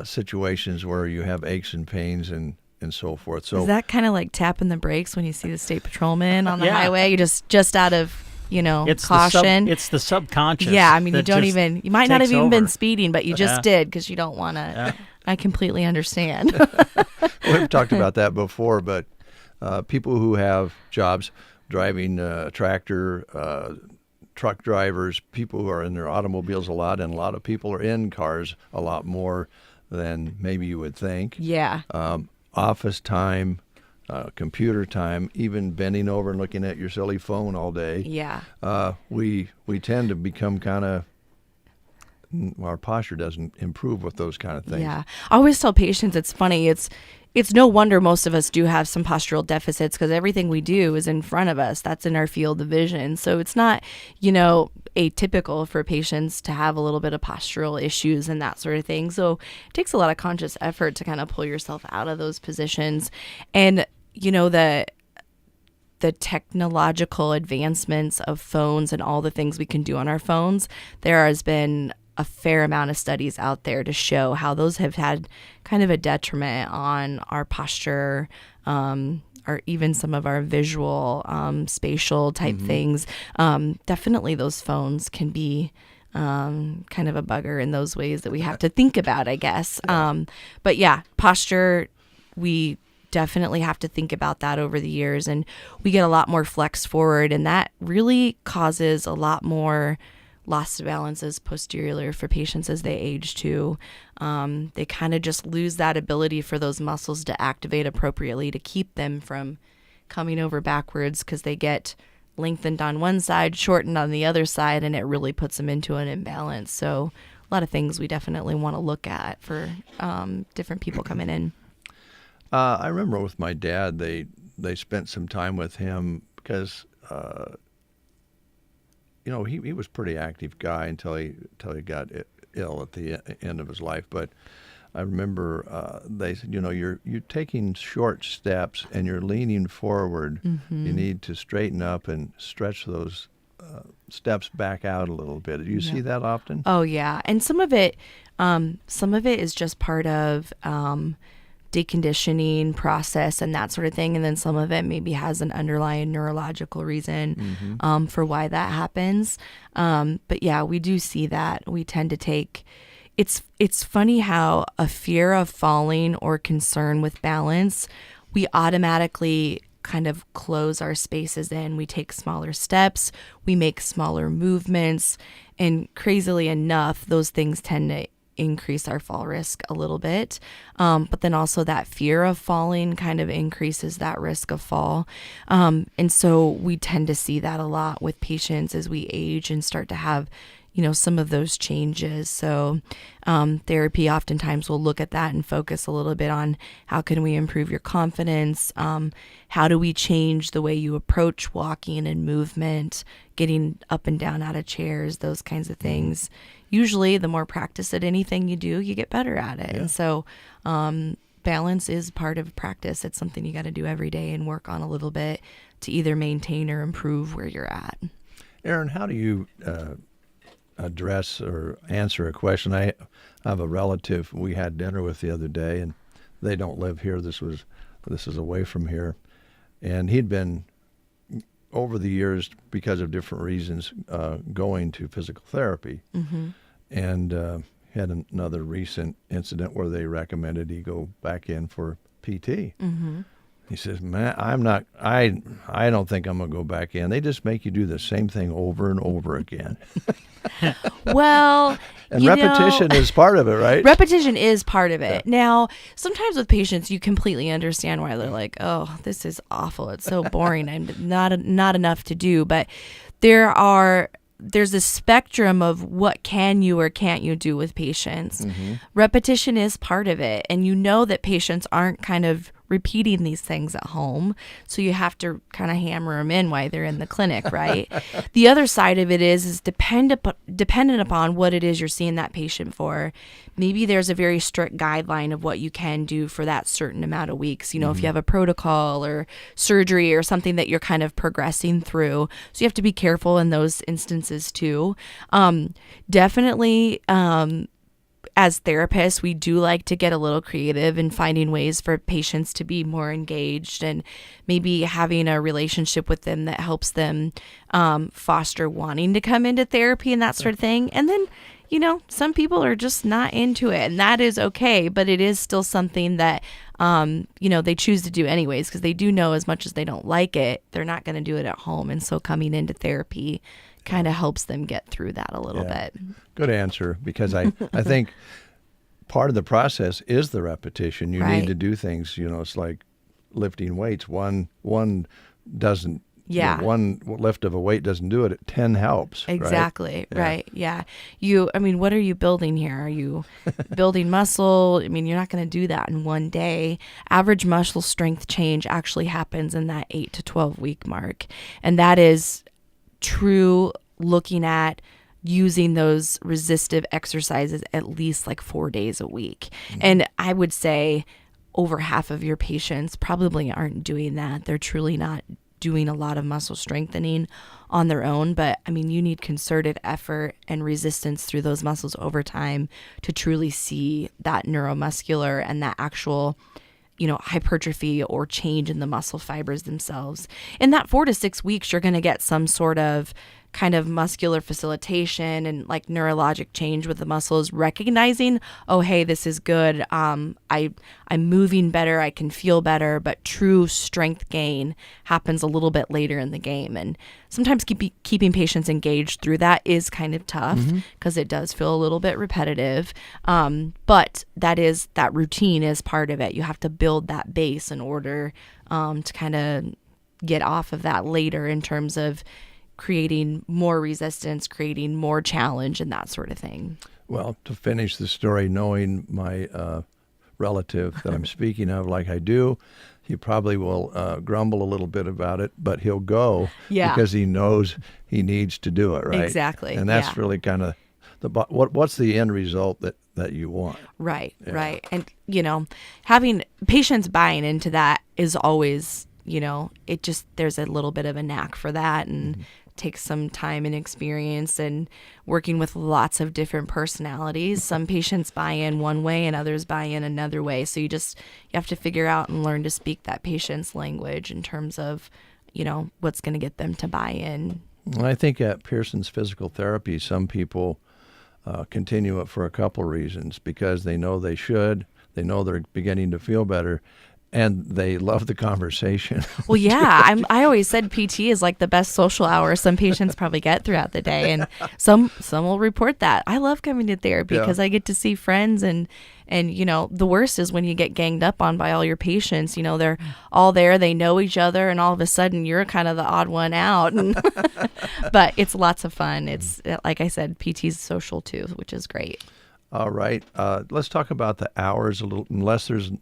situations where you have aches and pains and so forth. So is that kind of like tapping the brakes when you see the state patrolman on the highway? You just out of caution. It's the subconscious. Yeah, I mean, you might not have even been speeding, but you just did because you don't want to. Yeah. I completely understand. We've talked about that before, but people who have jobs driving tractor, truck drivers, people who are in their automobiles a lot, and a lot of people are in cars a lot more than maybe you would think. Yeah. Office time, computer time, even bending over and looking at your silly phone all day. Yeah. We tend to become kind of, our posture doesn't improve with those kind of things. Yeah. I always tell patients it's funny. It's no wonder most of us do have some postural deficits because everything we do is in front of us. That's in our field of vision. So it's not, atypical for patients to have a little bit of postural issues and that sort of thing. So it takes a lot of conscious effort to kind of pull yourself out of those positions. And, the technological advancements of phones and all the things we can do on our phones, there has been a fair amount of studies out there to show how those have had kind of a detriment on our posture, or even some of our visual, spatial type things. Definitely those phones can be kind of a bugger in those ways that we have to think about, I guess. But yeah, posture, we definitely have to think about that over the years, and we get a lot more flex forward, and that really causes a lot more loss of balances posterior for patients as they age too. They kind of just lose that ability for those muscles to activate appropriately to keep them from coming over backwards because they get lengthened on one side, shortened on the other side, and it really puts them into an imbalance. So a lot of things we definitely want to look at for different people coming in. I remember with my dad, they spent some time with him because he was a pretty active guy until he got ill at the end of his life. But I remember they said, you're taking short steps and you're leaning forward. Mm-hmm. You need to straighten up and stretch those steps back out a little bit. Do you see that often? Oh yeah, and some of it is just part of deconditioning process and that sort of thing, and then some of it maybe has an underlying neurological reason for why that happens. But yeah, we do see that. We tend to take it's funny how a fear of falling or concern with balance, we automatically kind of close our spaces in. We take smaller steps, we make smaller movements, and crazily enough, those things tend to increase our fall risk a little bit. But then also that fear of falling kind of increases that risk of fall. And so we tend to see that a lot with patients as we age and start to have, some of those changes. So therapy oftentimes will look at that and focus a little bit on how can we improve your confidence? How do we change the way you approach walking and movement, getting up and down out of chairs, those kinds of things. Usually the more practice at anything you do, you get better at it. Yeah. And so balance is part of practice. It's something you got to do every day and work on a little bit to either maintain or improve where you're at. Aaron, how do you address or answer a question? I have a relative we had dinner with the other day, and they don't live here. This is away from here. And he'd been, over the years, because of different reasons, going to physical therapy. Mm-hmm. And had another recent incident where they recommended he go back in for PT. Mm-hmm. He says, "Man, I don't think I'm going to go back in. They just make you do the same thing over and over again." Well, and repetition is part of it, right? Repetition is part of it. Yeah. Now, sometimes with patients, you completely understand why they're like, "Oh, this is awful. It's so boring. I'm not enough to do." But there's a spectrum of what can you or can't you do with patients. Mm-hmm. Repetition is part of it, and that patients aren't kind of repeating these things at home. So you have to kind of hammer them in while they're in the clinic, right? The other side of it is dependent upon what it is you're seeing that patient for. Maybe there's a very strict guideline of what you can do for that certain amount of weeks. You know, if you have a protocol or surgery or something that you're kind of progressing through. So you have to be careful in those instances too. Definitely, as therapists, we do like to get a little creative in finding ways for patients to be more engaged and maybe having a relationship with them that helps them foster wanting to come into therapy and that sort of thing. And then, you know, some people are just not into it, and that is okay, but it is still something that, you know, they choose to do anyways because they do know as much as they don't like it, they're not going to do it at home. And so coming into therapy kind of helps them get through that a little bit. Good answer, because I think part of the process is the repetition. You need to do things, you know, it's like lifting weights. One doesn't, you know, one lift of a weight doesn't do it. 10 helps. Exactly. Right. Yeah. I mean, what are you building here? Are you building muscle? I mean, you're not going to do that in one day. Average muscle strength change actually happens in that 8 to 12 week mark. And that is true looking at using those resistive exercises at least like 4 days a week. And I would say over half of your patients probably aren't doing that. They're truly not doing a lot of muscle strengthening on their own. But I mean, you need concerted effort and resistance through those muscles over time to truly see that neuromuscular and that actual, you know, hypertrophy or change in the muscle fibers themselves. In that 4 to 6 weeks, you're going to get some sort of kind of muscular facilitation and like neurologic change with the muscles, recognizing, oh, hey, this is good. I'm moving better. I can feel better. But true strength gain happens a little bit later in the game. And sometimes keeping patients engaged through that is kind of tough because it does feel a little bit repetitive. But that routine is part of it. You have to build that base in order to kind of get off of that later in terms of creating more resistance, creating more challenge, and that sort of thing. Well, to finish the story, knowing my relative that I'm speaking of like I do, he probably will grumble a little bit about it, but he'll go because he knows he needs to do it, right? Exactly. And that's really kind of what's the end result that you want. Right, right. And, you know, having patients buying into that is always, you know, there's a little bit of a knack for that, and takes some time and experience and working with lots of different personalities. Some patients buy in one way and others buy in another way. So you have to figure out and learn to speak that patient's language in terms of, you know, what's going to get them to buy in. Well, I think at Pearson's Physical Therapy, some people continue it for a couple reasons, because they know they should, they know they're beginning to feel better, and they love the conversation. Well, yeah, I always said PT is like the best social hour some patients probably get throughout the day, and some will report that. I love coming to therapy because I get to see friends, and you know, the worst is when you get ganged up on by all your patients. You know, they're all there, they know each other, and all of a sudden you're kind of the odd one out. But it's lots of fun. It's, like I said, PT's social too, which is great. All right, let's talk about the hours a little, unless there's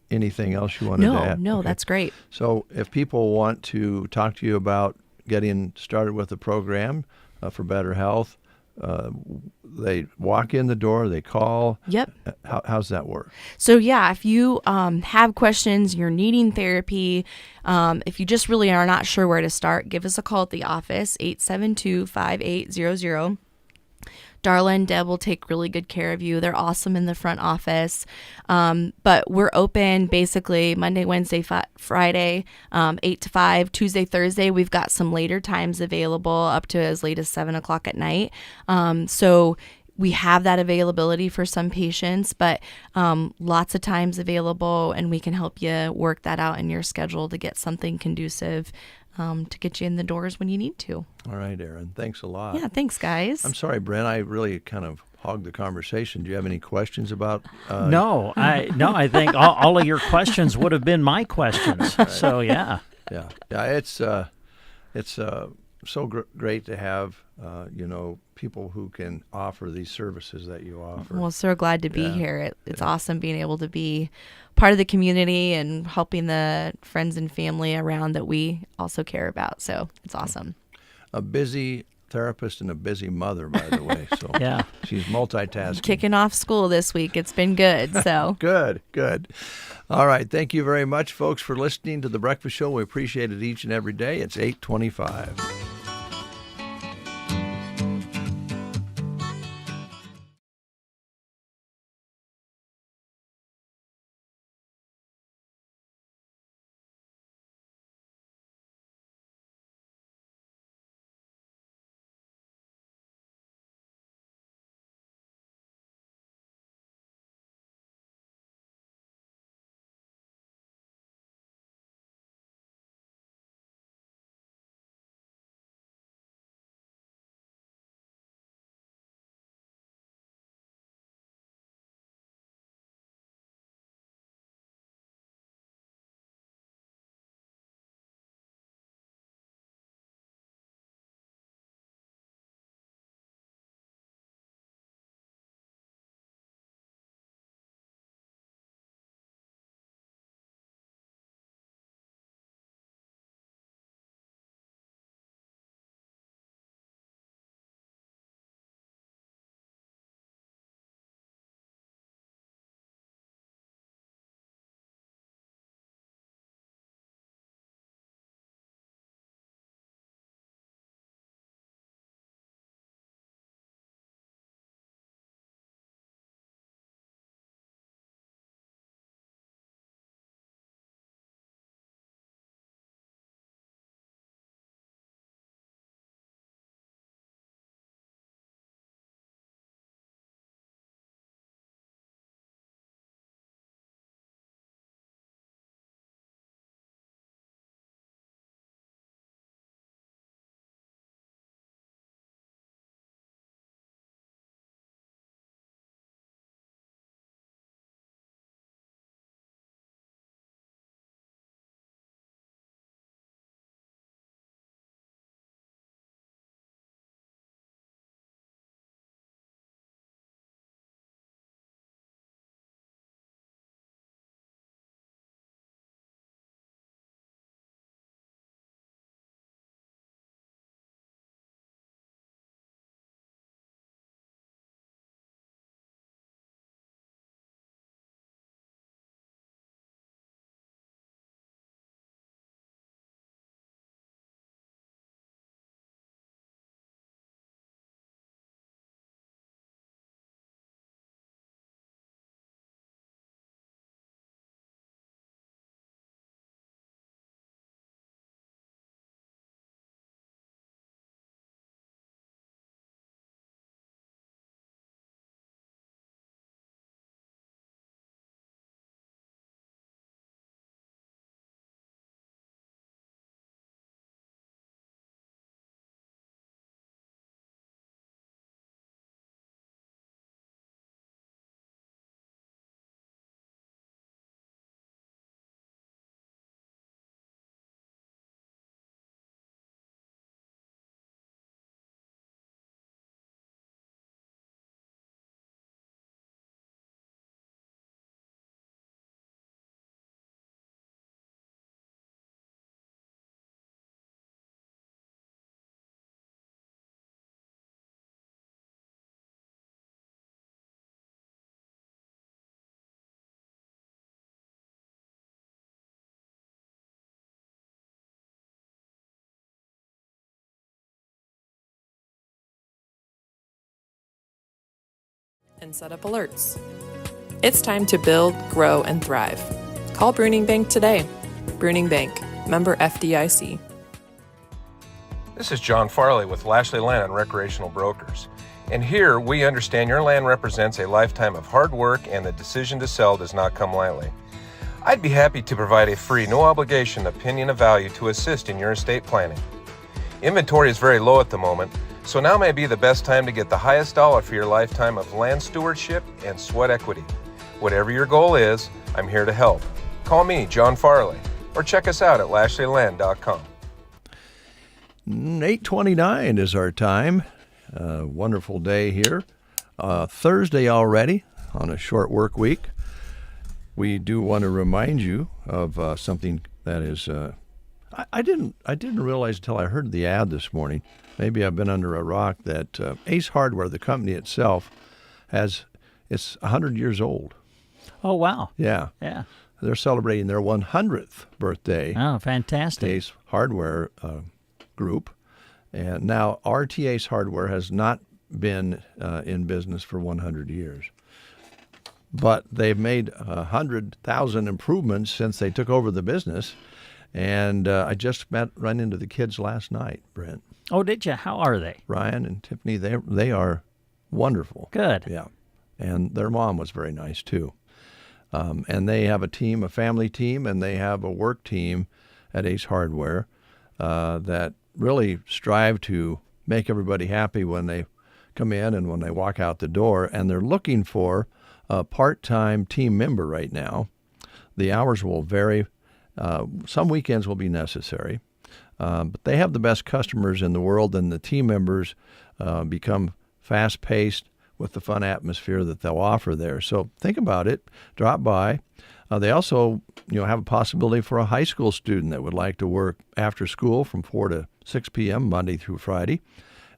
anything else you wanted to add? No, that's great. So if people want to talk to you about getting started with the program for better health, they walk in the door, they call. Yep. How's that work? So yeah, if you have questions, you're needing therapy, if you just really are not sure where to start, give us a call at the office, 872-5800. Darla and Deb will take really good care of you. They're awesome in the front office. But we're open basically Monday, Wednesday, Friday, 8 to 5, Tuesday, Thursday. We've got some later times available up to as late as 7 o'clock at night. So we have that availability for some patients, but lots of times available, and we can help you work that out in your schedule to get something conducive to get you in the doors when you need to. All right, Erin. Thanks a lot. Yeah, thanks, guys. I'm sorry, Brent. I really kind of hogged the conversation. Do you have any questions about? No, I think all of your questions would have been my questions. So yeah. It's so great to have, people who can offer these services that you offer. Well, so glad to be here. It's awesome being able to be part of the community and helping the friends and family around that we also care about. So it's awesome. A busy therapist and a busy mother, by the way. So yeah, she's multitasking. Kicking off school this week. It's been good. So good. All right. Thank you very much, folks, for listening to The Breakfast Show. We appreciate it each and every day. It's 8:25. And set up alerts. It's time to build, grow, and thrive. Call Bruning Bank today. Bruning Bank, member FDIC. This is John Farley with Lashley Land and Recreational Brokers. And here we understand your land represents a lifetime of hard work and the decision to sell does not come lightly. I'd be happy to provide a free, no obligation opinion of value to assist in your estate planning. Inventory is very low at the moment, so now may be the best time to get the highest dollar for your lifetime of land stewardship and sweat equity. Whatever your goal is, I'm here to help. Call me, John Farley, or check us out at LashleyLand.com. 8:29 is our time. Wonderful day here. Thursday already on a short work week. We do want to remind you of something that is. I didn't realize until I heard the ad this morning. Maybe I've been under a rock that Ace Hardware, the company itself, it's 100 years old. Oh wow! Yeah. They're celebrating their 100th birthday. Oh, fantastic! Ace Hardware group, and now Ace Hardware has not been in business for 100 years, but they've made 100,000 improvements since they took over the business. And I just run into the kids last night, Brent. Oh, did you? How are they? Ryan and Tiffany, they are wonderful. Good. Yeah, and their mom was very nice too. And they have a team, a family team, and they have a work team at Ace Hardware that really strive to make everybody happy when they come in and when they walk out the door. And they're looking for a part-time team member right now. The hours will vary. Some weekends will be necessary. But they have the best customers in the world, and the team members become fast-paced with the fun atmosphere that they'll offer there. So think about it. Drop by. They also, have a possibility for a high school student that would like to work after school from 4 to 6 p.m. Monday through Friday.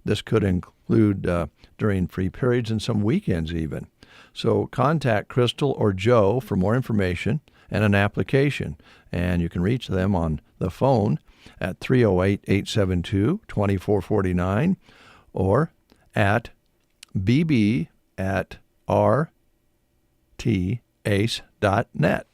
This could include during free periods and some weekends even. So contact Crystal or Joe for more information and an application. And you can reach them on the phone at 308-872-2449 or at bb@rtace.net.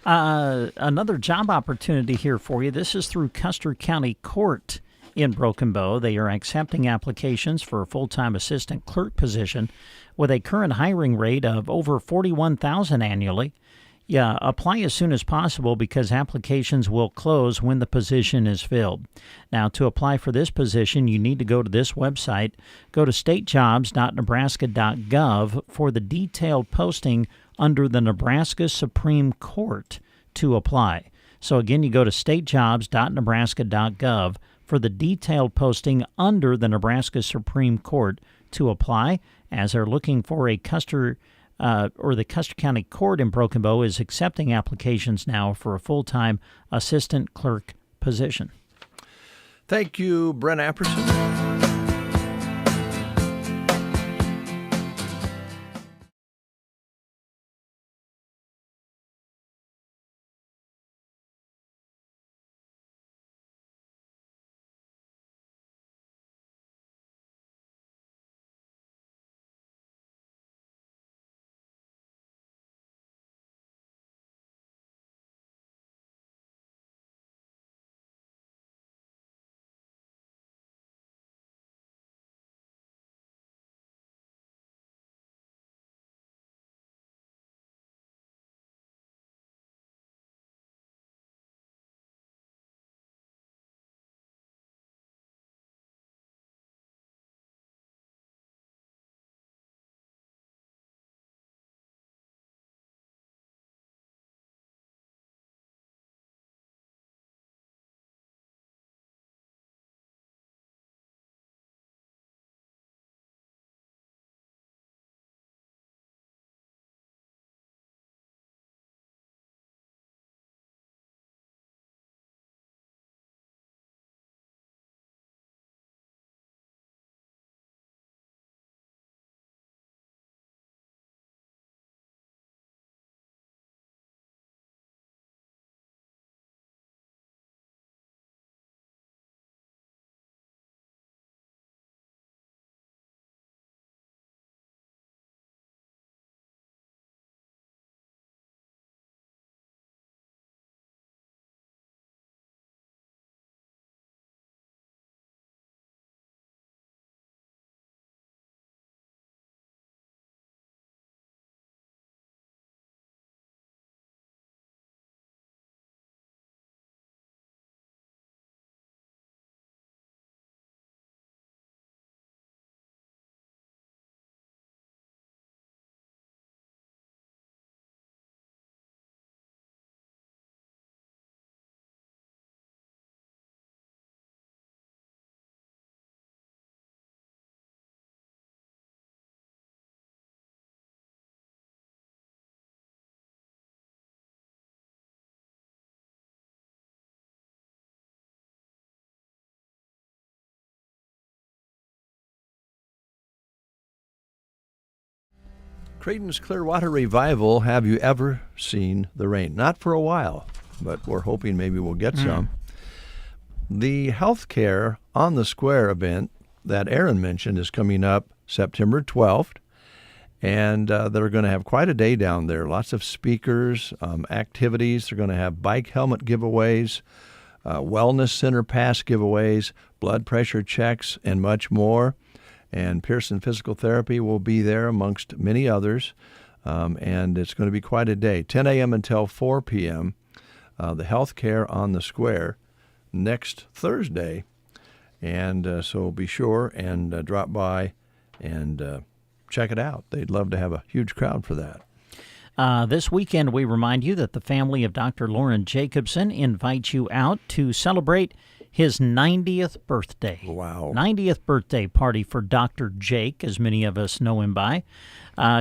Another job opportunity here for you. This is through Custer County Court in Broken Bow. They are accepting applications for a full-time assistant clerk position with a current hiring rate of over $41,000 annually. Yeah, apply as soon as possible because applications will close when the position is filled. Now, to apply for this position, you need to go to this website. Go to statejobs.nebraska.gov for the detailed posting under the Nebraska Supreme Court to apply. So again, you go to statejobs.nebraska.gov for the detailed posting under the Nebraska Supreme Court to apply, as they're looking for a the Custer County Court in Broken Bow is accepting applications now for a full-time assistant clerk position. Thank you, Brent Apperson. Creedence Clearwater Revival, Have You Ever Seen the Rain? Not for a while, but we're hoping maybe we'll get some. The Healthcare on the Square event that Aaron mentioned is coming up September 12th, and they're going to have quite a day down there. Lots of speakers, activities. They're going to have bike helmet giveaways, wellness center pass giveaways, blood pressure checks, and much more. And Pearson Physical Therapy will be there amongst many others, and it's going to be quite a day. 10 a.m. until 4 p.m., the Healthcare on the Square next Thursday. And so be sure and drop by and check it out. They'd love to have a huge crowd for that. This weekend, we remind you that the family of Dr. Lauren Jacobson invites you out to celebrate his 90th birthday. Wow. 90th birthday party for Dr. Jake, as many of us know him by.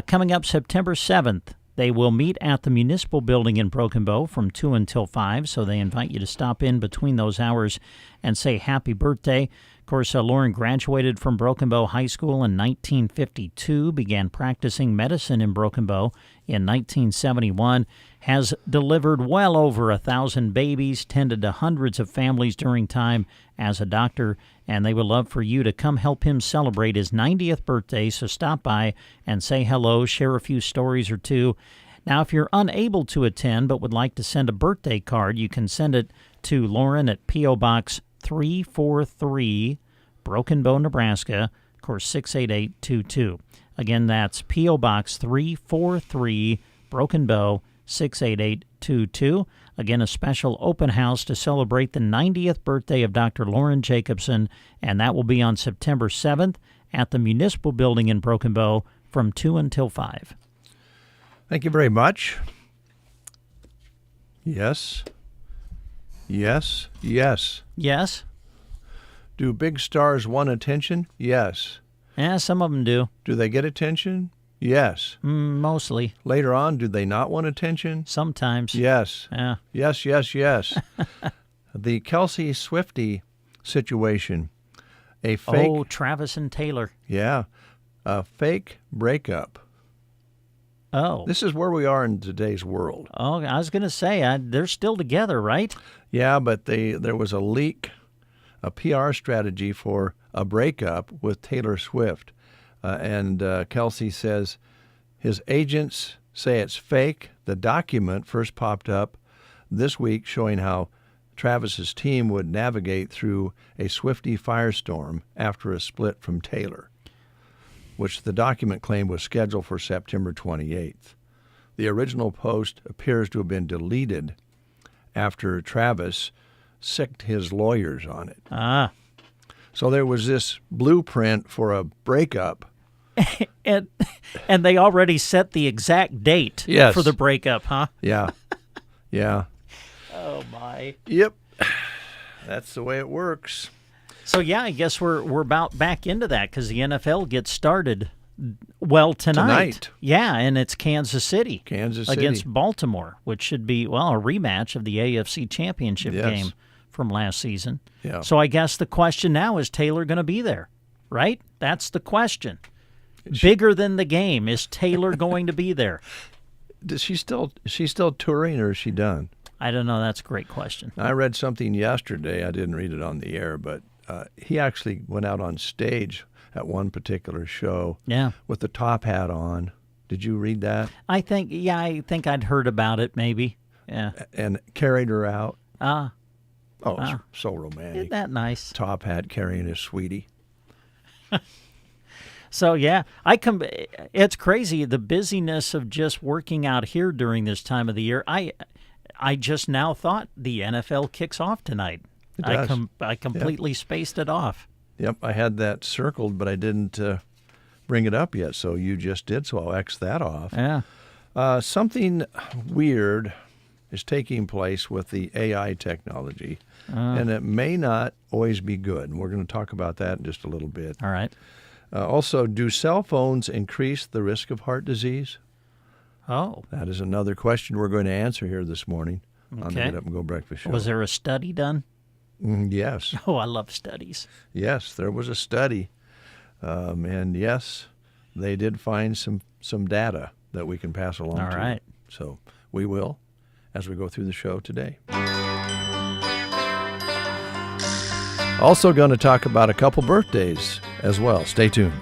Coming up September 7th, they will meet at the Municipal Building in Broken Bow from 2 until 5, so they invite you to stop in between those hours and say happy birthday. Of course, Lauren graduated from Broken Bow High School in 1952, began practicing medicine in Broken Bow in 1971, has delivered well over 1,000 babies, tended to hundreds of families during time as a doctor, and they would love for you to come help him celebrate his 90th birthday, so stop by and say hello, share a few stories or two. Now, if you're unable to attend but would like to send a birthday card, you can send it to Lauren at P.O. Box 343, Broken Bow, Nebraska, of course, 68822. Again, that's P.O. Box 343, Broken Bow, 68822. Again, a special open house to celebrate the 90th birthday of Dr. Lauren Jacobson, and that will be on September 7th at the Municipal Building in Broken Bow from 2 until 5. Thank you very much. Yes. Yes. Yes. Yes. Do big stars want attention? Yes. Yeah, some of them do. Do they get attention? Yes. Mostly. Later on, do they not want attention? Sometimes. Yes. Yeah. Yes, yes, yes. The Kelsey Swifty situation. A fake. Oh, Travis and Taylor. Yeah. A fake breakup. Oh. This is where we are in today's world. Oh, I was going to say, they're still together, right? Yeah, but there was a leak, a PR strategy for a breakup with Taylor Swift. And Kelsey says his agents say it's fake. The document first popped up this week showing how Travis's team would navigate through a Swiftie firestorm after a split from Taylor, which the document claimed was scheduled for September 28th. The original post appears to have been deleted after Travis sicked his lawyers on it. Ah. So there was this blueprint for a breakup. and they already set the exact date for the breakup, huh? Yeah. Yeah. Oh, my. Yep. That's the way it works. So, yeah, I guess we're about back into that because the NFL gets started, well, tonight. Yeah, and it's Kansas City. Against Baltimore, which should be, well, a rematch of the AFC Championship game from last season. Yeah. So I guess the question now is Taylor going to be there, right? That's the question. Bigger than the game, is Taylor going to be there? Is she still touring or is she done? I don't know. That's a great question. I read something yesterday. I didn't read it on the air, but he actually went out on stage at one particular show with the top hat on. Did you read that? I think I'd heard about it maybe. Yeah. And carried her out. Ah. Oh, wow. So romantic. Isn't that nice? Top hat carrying his sweetie. So, yeah, it's crazy, the busyness of just working out here during this time of the year. I just now thought the NFL kicks off tonight. It does. I completely spaced it off. Yep, I had that circled, but I didn't bring it up yet, so you just did, so I'll X that off. Yeah. Something weird is taking place with the AI technology, and it may not always be good. And we're going to talk about that in just a little bit. All right. Also, do cell phones increase the risk of heart disease? Oh. That is another question we're going to answer here this morning on the Okay. Get Up and Go Breakfast Show. Was there a study done? Yes. Oh, I love studies. Yes, there was a study. And yes, they did find some data that we can pass along All to right. you. So we will as we go through the show today. Also going to talk about a couple birthdays as well. Stay tuned.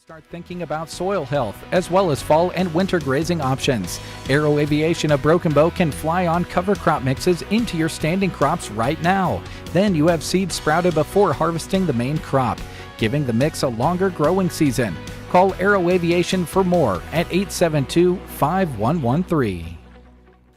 Start thinking about soil health as well as fall and winter grazing options. Aero Aviation of Broken Bow can fly on cover crop mixes into your standing crops right now. Then you have seeds sprouted before harvesting the main crop, giving the mix a longer growing season. Call Aero Aviation for more at 872-5113.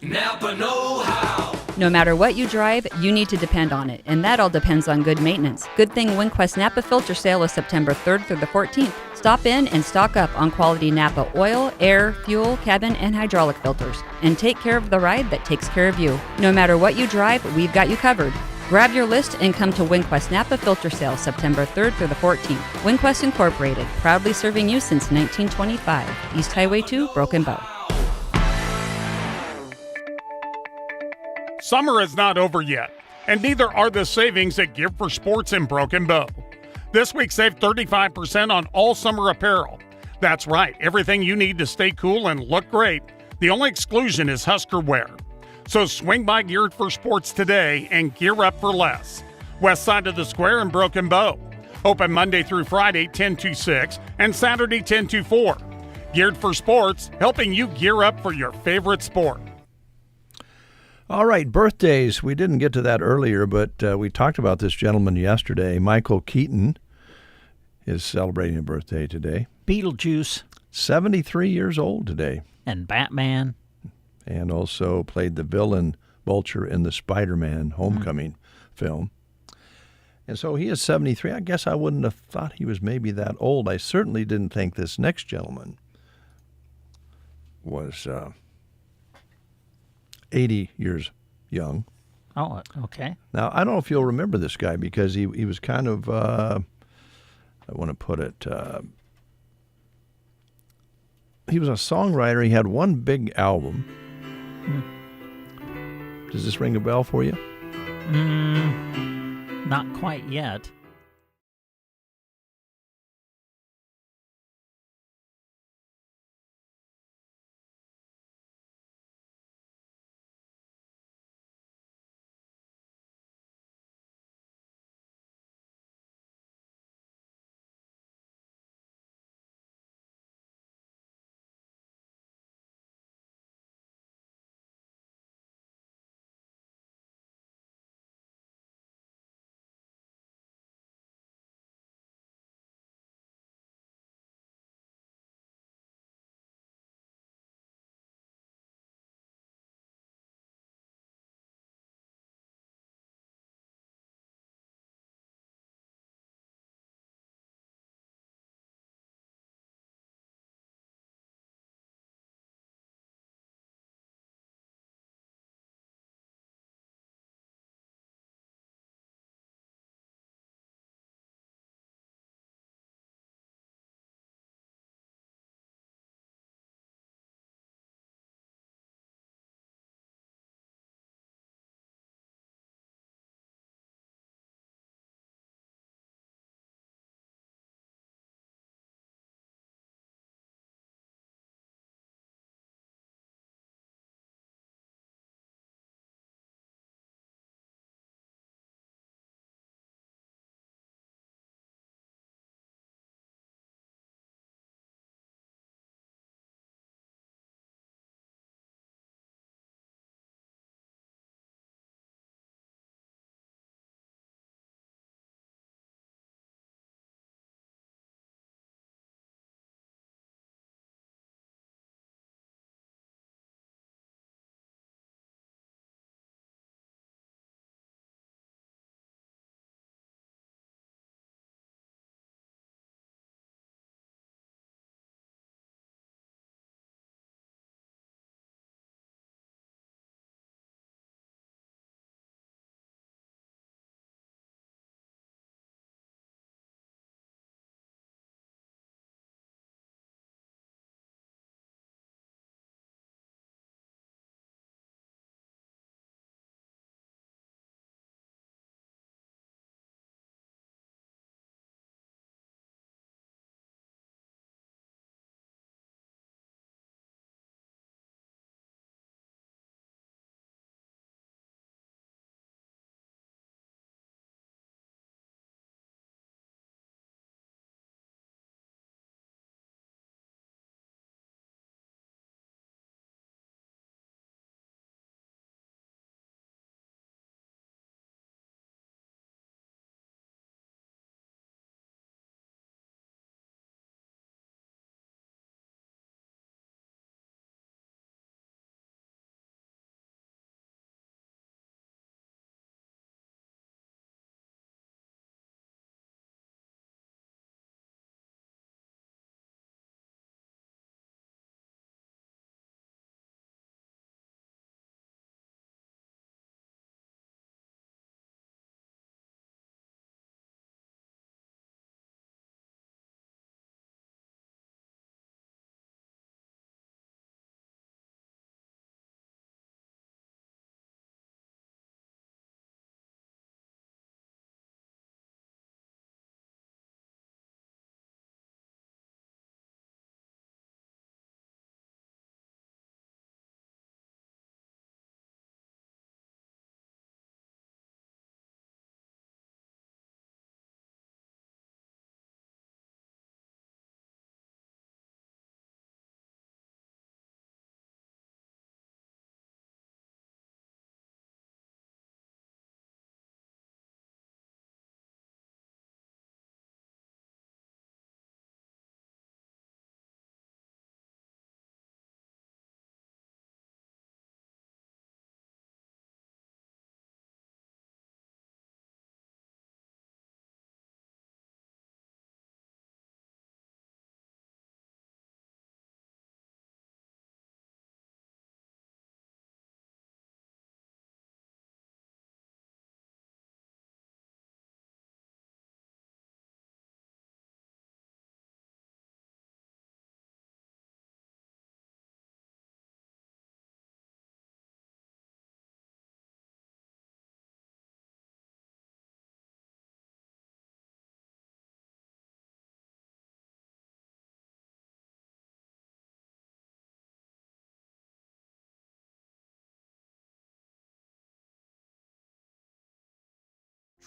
Napa know-how. No matter what you drive, you need to depend on it, and that all depends on good maintenance. Good thing WinQuest Napa Filter Sale is September 3rd through the 14th. Stop in and stock up on quality Napa oil, air, fuel, cabin, and hydraulic filters. And take care of the ride that takes care of you. No matter what you drive, we've got you covered. Grab your list and come to WinQuest Napa Filter Sale September 3rd through the 14th. WinQuest Incorporated, proudly serving you since 1925. East Highway 2, Broken Bow. Summer is not over yet, and neither are the savings at Gear for Sports in Broken Bow. This week, save 35% on all summer apparel. That's right, everything you need to stay cool and look great. The only exclusion is Husker wear. So swing by Geared for Sports today and gear up for less. West side of the square in Broken Bow. Open Monday through Friday, 10 to 6, and Saturday, 10 to 4. Geared for Sports, helping you gear up for your favorite sport. All right, birthdays. We didn't get to that earlier, but we talked about this gentleman yesterday. Michael Keaton is celebrating a birthday today. Beetlejuice. 73 years old today. And Batman. And also played the villain Vulture in the Spider-Man Homecoming film. And so he is 73. I guess I wouldn't have thought he was maybe that old. I certainly didn't think this next gentleman was 80 years young. Oh, okay. Now, I don't know if you'll remember this guy because he was kind of, I want to put it, he was a songwriter. He had one big album. Does this ring a bell for you? Not quite yet.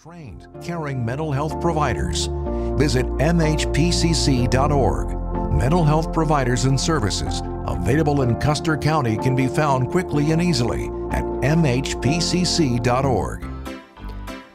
Trained, caring mental health providers. Visit mhpcc.org. Mental health providers and services available in Custer County can be found quickly and easily at mhpcc.org.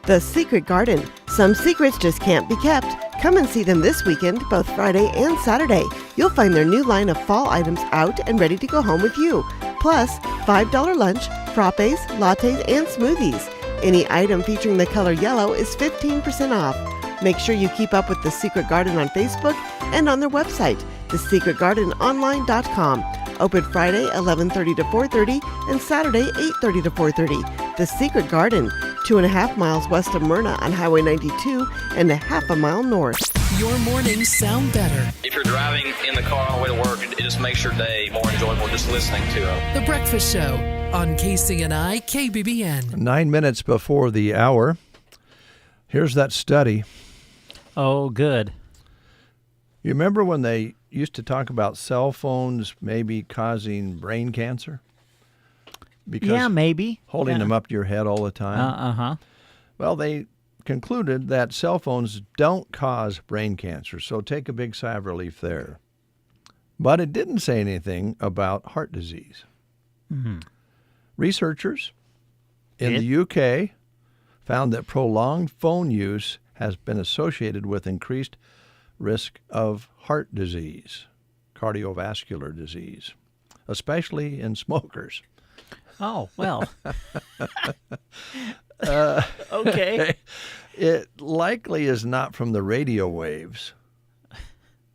The Secret Garden. Some secrets just can't be kept. Come and see them this weekend, both Friday and Saturday. You'll find their new line of fall items out and ready to go home with you. Plus, $5 lunch, frappes, lattes, and smoothies. Any item featuring the color yellow is 15% off. Make sure you keep up with The Secret Garden on Facebook and on their website, thesecretgardenonline.com. Open Friday 11:30 to 4:30 and Saturday 8:30 to 4:30. The Secret Garden, 2.5 miles west of Myrna on Highway 92 and a half a mile north. Your mornings sound better. If you're driving in the car on the way to work, it just makes your day more enjoyable just listening to them. The Breakfast Show on KCNI KBBN. 9 minutes before the hour. Here's that study. Oh, good. You remember when they used to talk about cell phones maybe causing brain cancer? Because yeah, maybe. Holding them up to your head all the time. Uh-huh. Well, they concluded that cell phones don't cause brain cancer, so take a big sigh of relief there. But it didn't say anything about heart disease. Mm-hmm. Researchers in the UK found that prolonged phone use has been associated with increased risk of heart disease, cardiovascular disease, especially in smokers. Oh, well. Okay. It likely is not from the radio waves,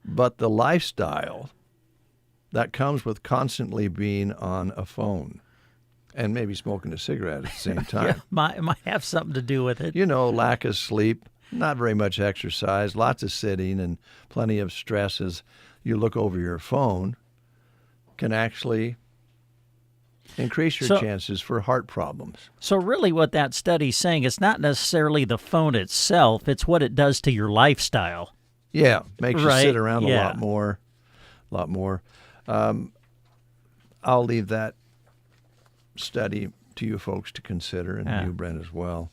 but the lifestyle that comes with constantly being on a phone and maybe smoking a cigarette at the same time. Yeah, might have something to do with it. You know, lack of sleep, not very much exercise, lots of sitting, and plenty of stress as you look over your phone can actually increase your chances for heart problems. So really what that study's saying, it's not necessarily the phone itself, it's what it does to your lifestyle. Yeah, makes you sit around yeah. a lot more. I'll leave that study to you folks to consider, and you, Brent, as well.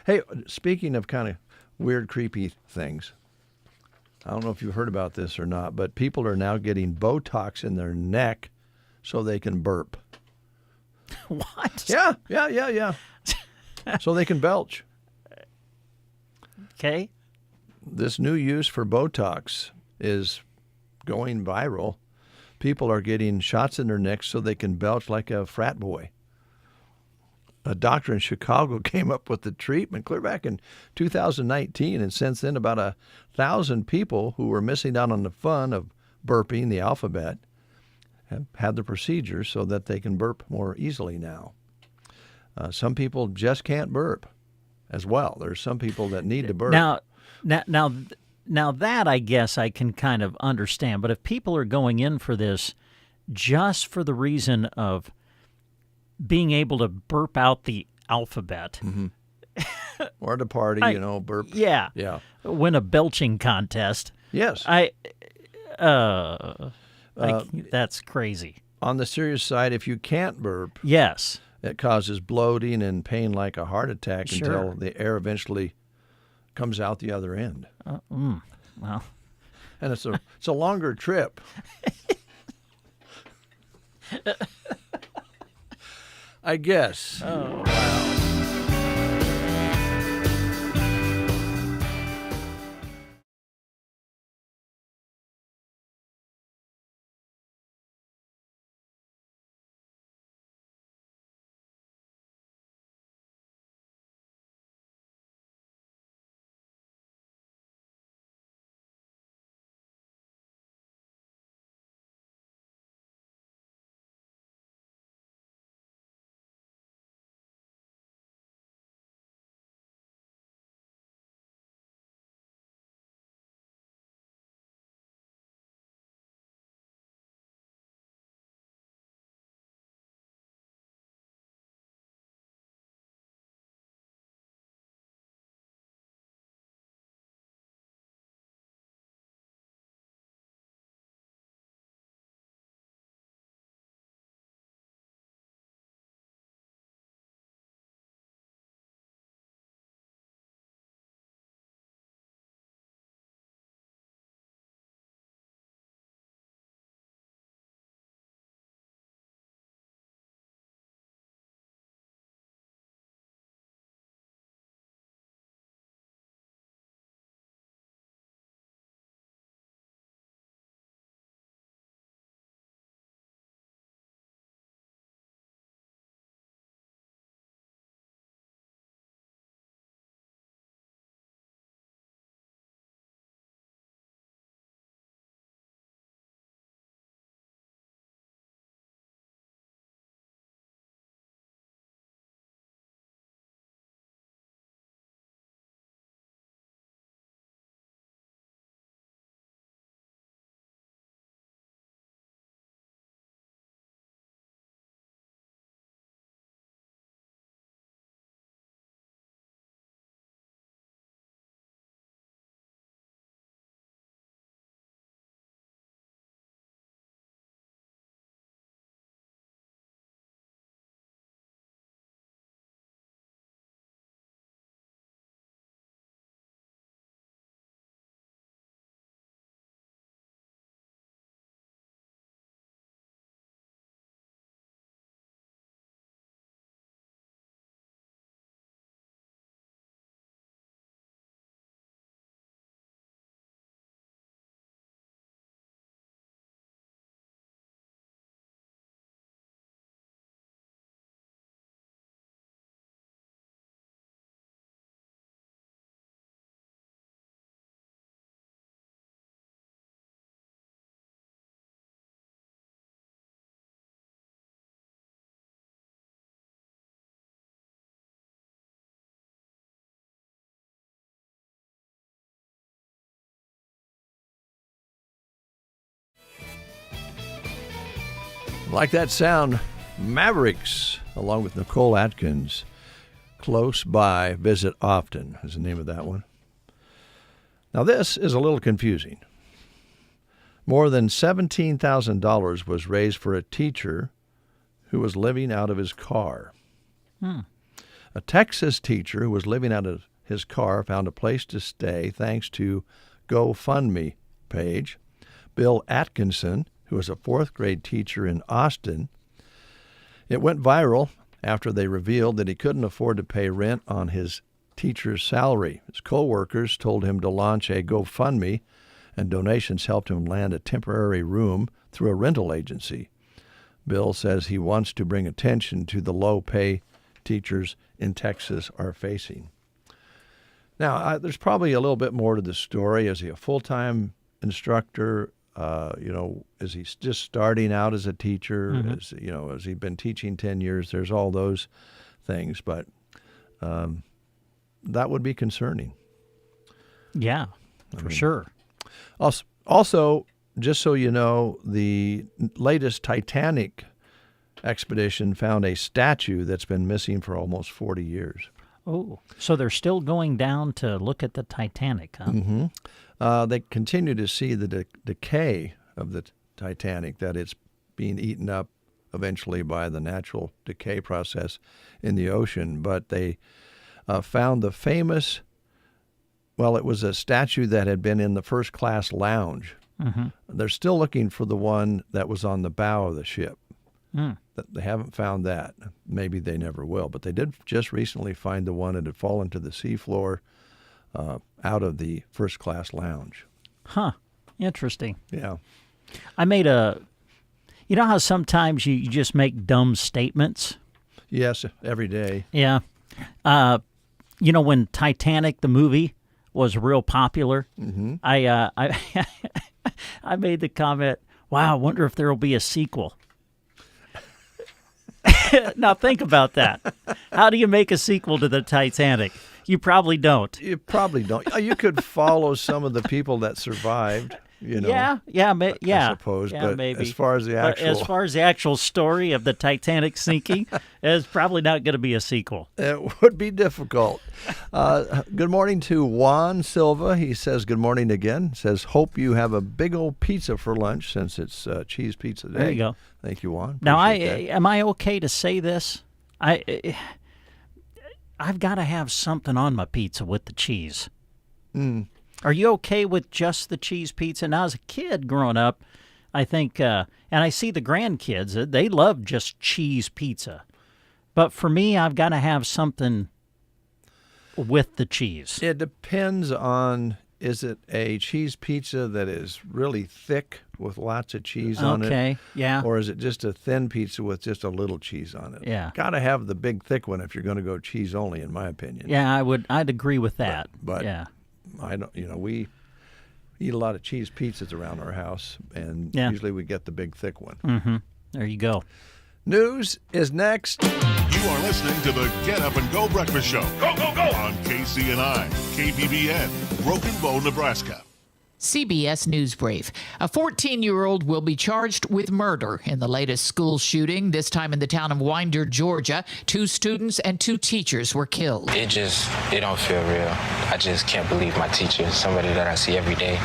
Hey, speaking of kind of weird, creepy things, I don't know if you've heard about this or not, but people are now getting Botox in their neck so they can burp. What? Yeah. So they can belch. Okay. This new use for Botox is going viral. People are getting shots in their necks so they can belch like a frat boy. A doctor in Chicago came up with the treatment clear back in 2019, and since then about 1,000 people who were missing out on the fun of burping the alphabet have had the procedure so that they can burp more easily now. Some people just can't burp as well. There's some people that need to burp. Now that I guess I can kind of understand, but if people are going in for this just for the reason of being able to burp out the alphabet. Mm-hmm. Or at a party, burp. Yeah. Yeah. Win a belching contest. Yes. That's crazy. On the serious side, if you can't burp, yes, it causes bloating and pain like a heart attack until the air eventually comes out the other end. Well, and it's a longer trip. I guess. Oh, wow. Like that sound, Mavericks, along with Nicole Atkins. Close by, visit often is the name of that one. Now this is a little confusing. More than $17,000 was raised for a teacher who was living out of his car. A Texas teacher who was living out of his car found a place to stay thanks to GoFundMe page. Bill Atkinson, who was a fourth grade teacher in Austin. It went viral after they revealed that he couldn't afford to pay rent on his teacher's salary. His co-workers told him to launch a GoFundMe, and donations helped him land a temporary room through a rental agency. Bill says he wants to bring attention to the low pay teachers in Texas are facing. Now, there's probably a little bit more to the story. Is he a full-time instructor? Is he just starting out as a teacher? Has he been teaching 10 years? There's all those things, but that would be concerning. Yeah, for sure. Also, just so you know, the latest Titanic expedition found a statue that's been missing for almost 40 years. Oh, so they're still going down to look at the Titanic, huh? They continue to see the decay of the Titanic, that it's being eaten up eventually by the natural decay process in the ocean. But they found the famous, it was a statue that had been in the first class lounge. They're still looking for the one that was on the bow of the ship. They haven't found that. Maybe they never will. But they did just recently find the one that had fallen to the seafloor out of the first class lounge. Huh. Interesting. Yeah. I made you know how sometimes you just make dumb statements? Yes, every day. Yeah. When Titanic, the movie, was real popular, I I made the comment, wow, I wonder if there will be a sequel. Now think about that. How do you make a sequel to the Titanic? You probably don't. You probably don't. You could follow some of the people that survived. Yeah. I suppose, yeah, but maybe. as far as the actual story of the Titanic sinking, it's probably not going to be a sequel. It would be difficult. Good morning to Juan Silva. He says good morning again. Says hope you have a big old pizza for lunch since it's cheese pizza day. There you go. Thank you, Juan. Now, Appreciate that. am I okay to say this? I've got to have something on my pizza with the cheese. Are you okay with just the cheese pizza? Now, as a kid growing up, I think, and I see the grandkids, they love just cheese pizza. But for me, I've got to have something with the cheese. It depends on, is it a cheese pizza that is really thick with lots of cheese on it? Okay, yeah. Or is it just a thin pizza with just a little cheese on it? Yeah. Got to have the big thick one if you're going to go cheese only, in my opinion. Yeah, I'd agree with that. But yeah. I don't. we eat a lot of cheese pizzas around our house, and usually we get the big thick one. There you go. News is next. You are listening to the Get Up and Go Breakfast Show. Go, go, go! On KCNI, KBBN, Broken Bow, Nebraska. CBS News Brief. A 14-year-old will be charged with murder in the latest school shooting, this time in the town of Winder, Georgia. 2 students and 2 teachers were killed. It don't feel real. I just can't believe my teacher, somebody that I see every day.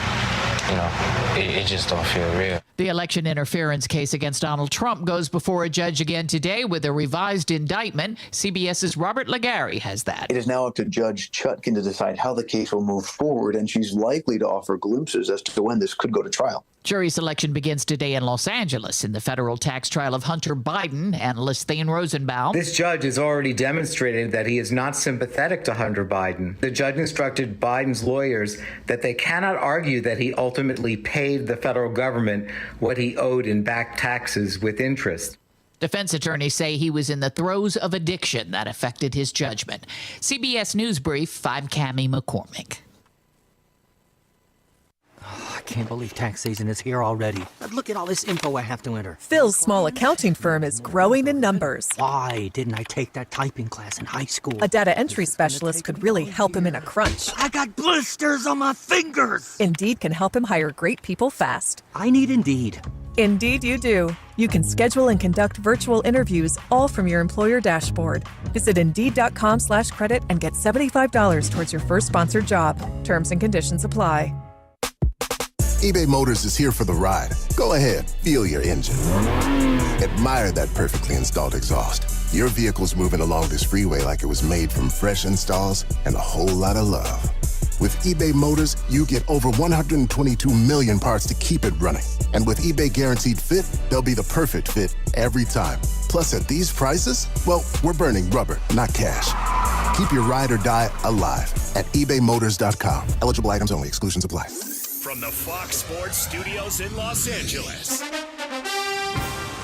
It just don't feel real. The election interference case against Donald Trump goes before a judge again today with a revised indictment. CBS's Robert Legary has that. It is now up to Judge Chutkin to decide how the case will move forward, and she's likely to offer glimpses as to when this could go to trial. Jury selection begins today in Los Angeles in the federal tax trial of Hunter Biden. Analyst Thane Rosenbaum. This judge has already demonstrated that he is not sympathetic to Hunter Biden. The judge instructed Biden's lawyers that they cannot argue that he ultimately paid the federal government what he owed in back taxes with interest. Defense attorneys say he was in the throes of addiction that affected his judgment. CBS News Brief, I'm Cammie McCormick. I can't believe tax season is here already. Look at all this info I have to enter. Phil's small accounting firm is growing in numbers. Why didn't I take that typing class in high school? A data entry specialist could really help him in a crunch. I got blisters on my fingers! Indeed can help him hire great people fast. I need Indeed. Indeed you do. You can schedule and conduct virtual interviews all from your employer dashboard. Visit Indeed.com/credit and get $75 towards your first sponsored job. Terms and conditions apply. eBay Motors is here for the ride. Go ahead, feel your engine. Admire that perfectly installed exhaust. Your vehicle's moving along this freeway like it was made from fresh installs and a whole lot of love. With eBay Motors, you get over 122 million parts to keep it running. And with eBay Guaranteed Fit, they'll be the perfect fit every time. Plus, at these prices, well, we're burning rubber, not cash. Keep your ride or die alive at ebaymotors.com. Eligible items only. Exclusions apply. From the Fox Sports Studios in Los Angeles,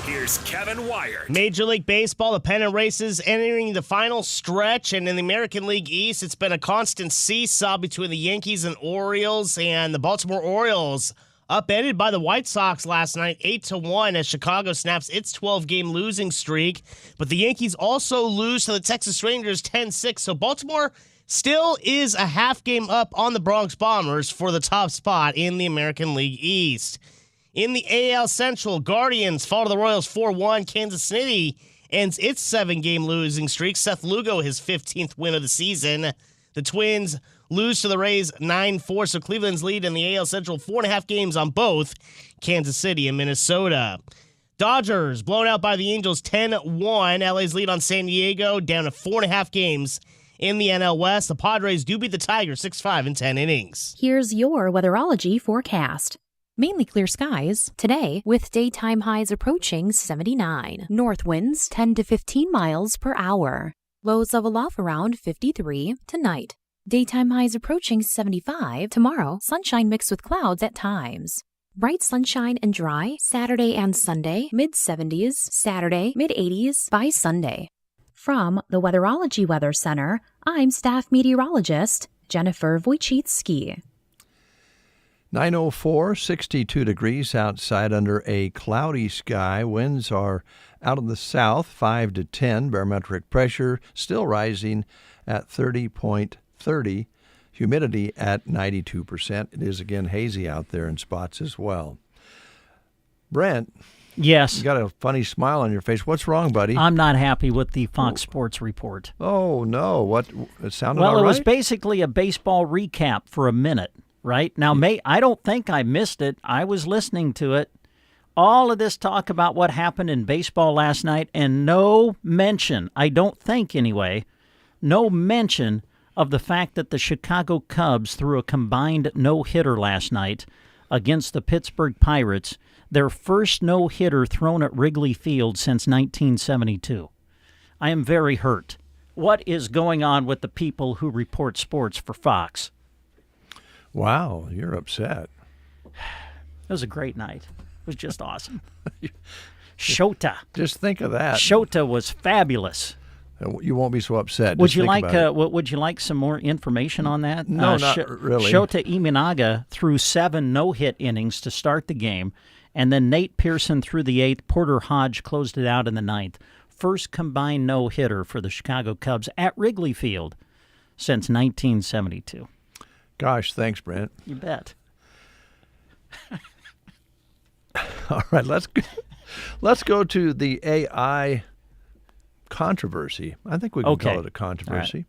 here's Kevin Wyatt. Major League Baseball, the pennant races entering the final stretch, and in the American League East, it's been a constant seesaw between the Yankees and Orioles, and the Baltimore Orioles upended by the White Sox last night, 8-1, as Chicago snaps its 12-game losing streak. But the Yankees also lose to the Texas Rangers 10-6, so Baltimore still is a half game up on the Bronx Bombers for the top spot in the American League East. In the AL Central, Guardians fall to the Royals 4-1. Kansas City ends its 7-game losing streak. Seth Lugo, his 15th win of the season. The Twins lose to the Rays 9-4, so Cleveland's lead in the AL Central 4.5 games on both Kansas City and Minnesota. Dodgers blown out by the Angels 10-1. LA's lead on San Diego down to 4.5 games in the NL West. The Padres do beat the Tigers 6-5 in 10 innings. Here's your weatherology forecast. Mainly clear skies today with daytime highs approaching 79. North winds 10 to 15 miles per hour. Lows level off around 53 tonight. Daytime highs approaching 75 tomorrow. Sunshine mixed with clouds at times. Bright sunshine and dry Saturday and Sunday. Mid-70s Saturday, mid-80s by Sunday. From the Weatherology Weather Center, I'm staff meteorologist Jennifer Wojcicki. 9:04, 62 degrees outside under a cloudy sky. Winds are out of the south, 5 to 10. Barometric pressure still rising at 30.30. Humidity at 92%. It is again hazy out there in spots as well. Brent. Yes. You got a funny smile on your face. What's wrong, buddy? I'm not happy with the Fox Sports report. Oh, no. What? It sounded all right? Well, it was right? basically a baseball recap for a minute. Right? Now, I don't think I missed it. I was listening to it. All of this talk about what happened in baseball last night, and no mention, I don't think anyway, no mention of the fact that the Chicago Cubs threw a combined no-hitter last night against the Pittsburgh Pirates, their first no-hitter thrown at Wrigley Field since 1972. I am very hurt. What is going on with the people who report sports for Fox? Wow, you're upset. It was a great night. It was just awesome. Shota. Just think of that. Shota was fabulous. You won't be so upset. Would you like some more information on that? No, not really. Shota Imanaga threw 7 no-hit innings to start the game, and then Nate Pearson threw the 8th. Porter Hodge closed it out in the 9th. First combined no-hitter for the Chicago Cubs at Wrigley Field since 1972. Gosh, thanks, Brent. You bet. All right, let's go to the AI controversy. I think we can call it a controversy.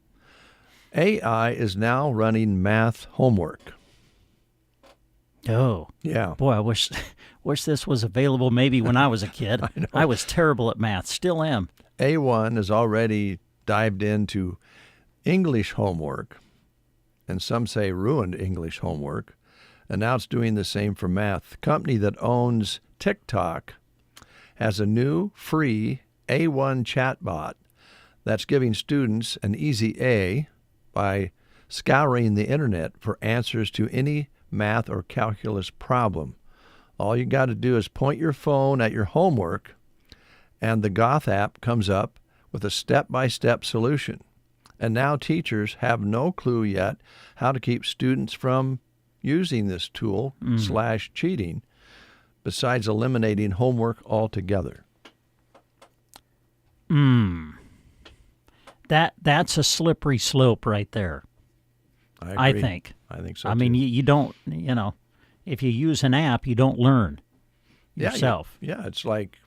Right. AI is now running math homework. Oh. Yeah. Boy, I wish this was available maybe when I was a kid. I was terrible at math. Still am. A1 has already dived into English homework, and some say ruined English homework, and now it's doing the same for math. The company that owns TikTok has a new free A1 chatbot that's giving students an easy A by scouring the internet for answers to any math or calculus problem. All you got to do is point your phone at your homework, and the Goth app comes up with a step-by-step solution. And now teachers have no clue yet how to keep students from using this tool / cheating, besides eliminating homework altogether. That's a slippery slope right there. I agree. think. I think so. I mean, you don't, if you use an app, you don't learn. yourself. Yeah, it's like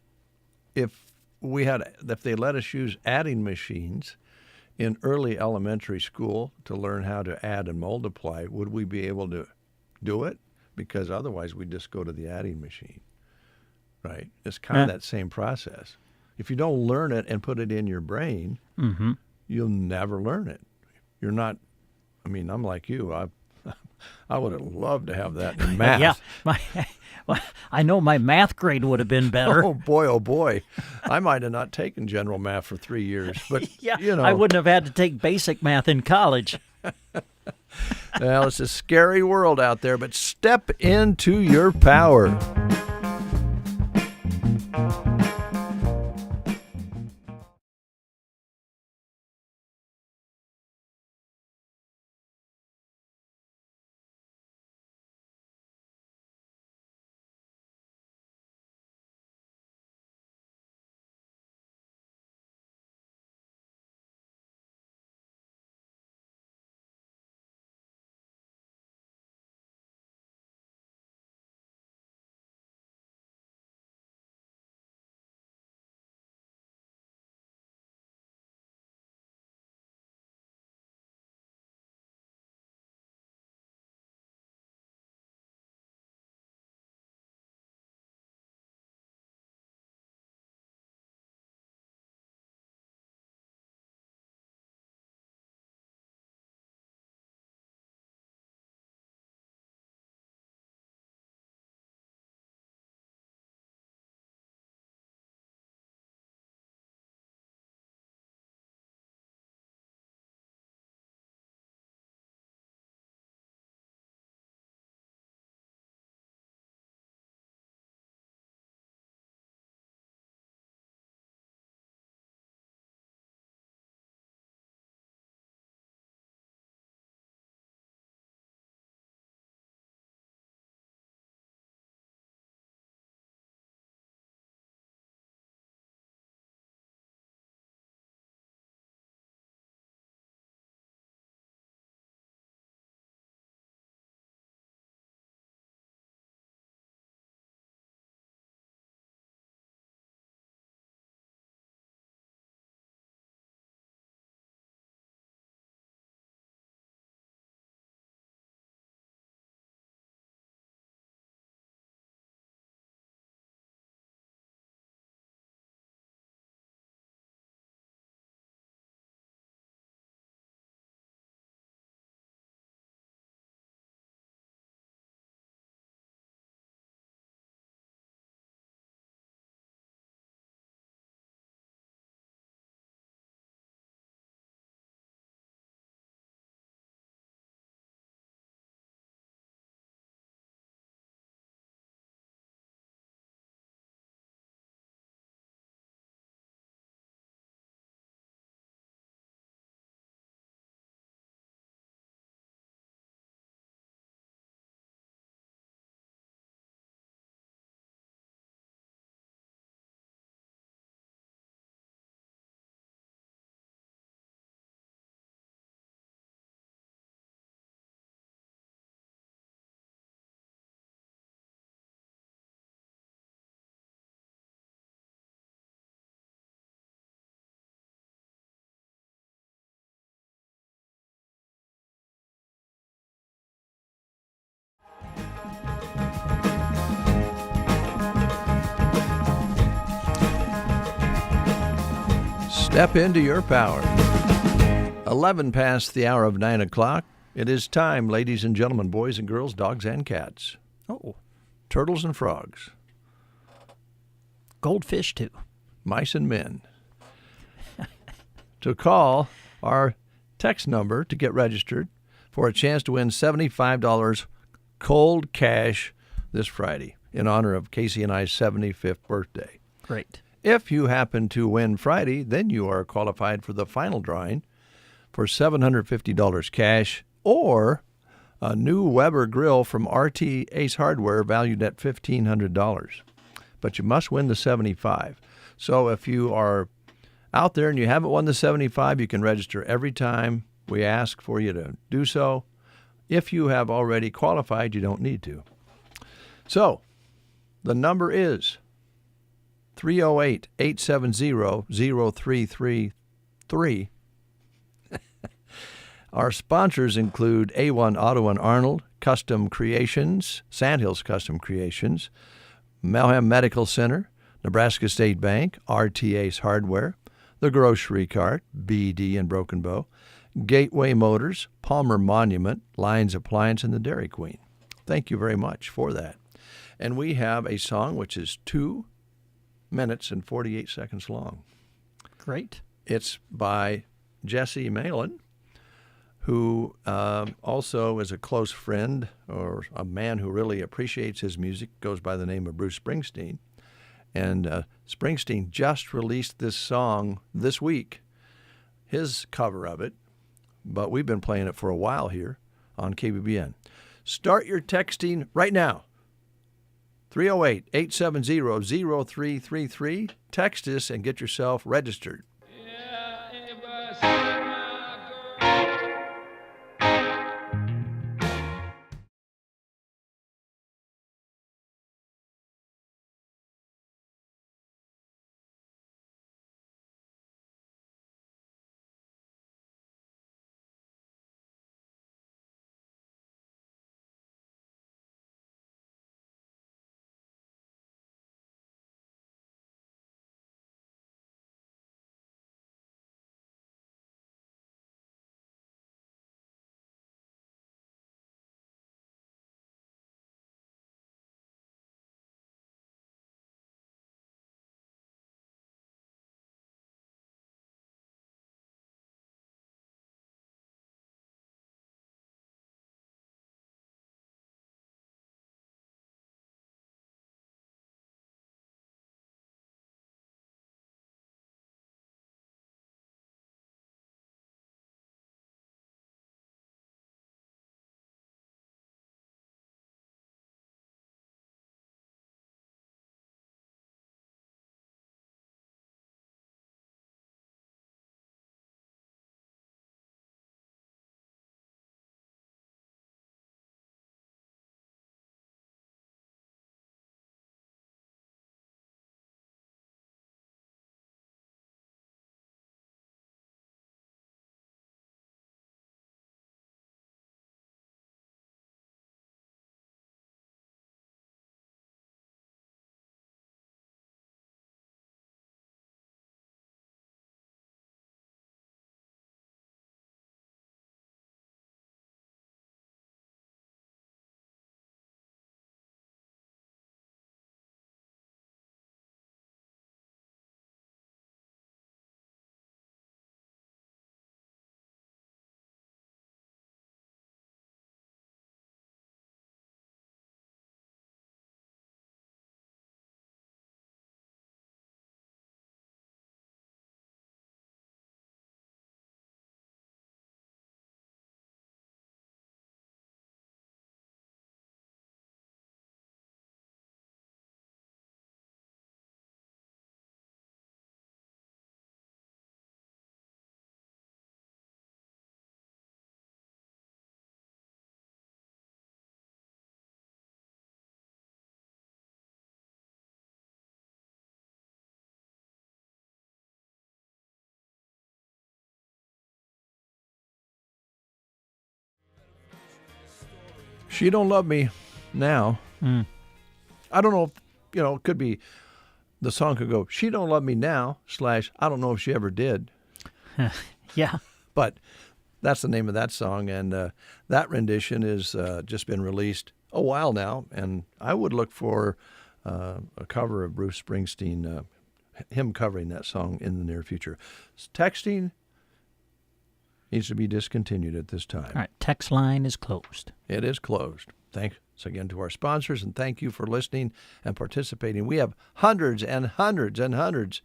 if they let us use adding machines in early elementary school to learn how to add and multiply, would we be able to do it? Because otherwise we'd just go to the adding machine, right? It's kind of that same process. If you don't learn it and put it in your brain, you'll never learn it. You're not, I mean, I'm like you. I would have loved to have that in math. Yeah, I know my math grade would have been better. Oh boy. I might have not taken general math for 3 years, but I wouldn't have had to take basic math in college. Well, it's a scary world out there, but step into your power. Step into your power. 11 past the hour of 9 o'clock. It is time, ladies and gentlemen, boys and girls, dogs and cats. Oh. Turtles and frogs. Goldfish, too. Mice and men. To call our text number to get registered for a chance to win $75 cold cash this Friday in honor of KCNI's 75th birthday. Great. If you happen to win Friday, then you are qualified for the final drawing for $750 cash or a new Weber grill from RT Ace Hardware valued at $1,500. But you must win the 75. So if you are out there and you haven't won the 75, you can register every time we ask for you to do so. If you have already qualified, you don't need to. So The number is 308-870-0333. Our sponsors include A1 Auto and Arnold, Custom Creations, Sandhills Custom Creations, Melham Medical Center, Nebraska State Bank, RTA's Hardware, The Grocery Cart, BD and Broken Bow, Gateway Motors, Palmer Monument, Lyons Appliance, and the Dairy Queen. Thank you very much for that. And we have a song which is 2 minutes and 48 seconds long. Great. It's by Jesse Malin, who also is a close friend or a man who really appreciates his music, goes by the name of Bruce Springsteen. And Springsteen just released this song this week, his cover of it, but we've been playing it for a while here on KBBN. Start your texting right now. 308-870-0333. Text us and get yourself registered. She Don't Love Me Now. I don't know if, it could be, the song could go, She Don't Love Me Now, / I don't know if she ever did. Yeah. But that's the name of that song, and that rendition has just been released a while now, and I would look for a cover of Bruce Springsteen, him covering that song in the near future. Texting needs to be discontinued at this time. All right, text line is closed. It is closed. Thanks again to our sponsors, and thank you for listening and participating. We have hundreds and hundreds and hundreds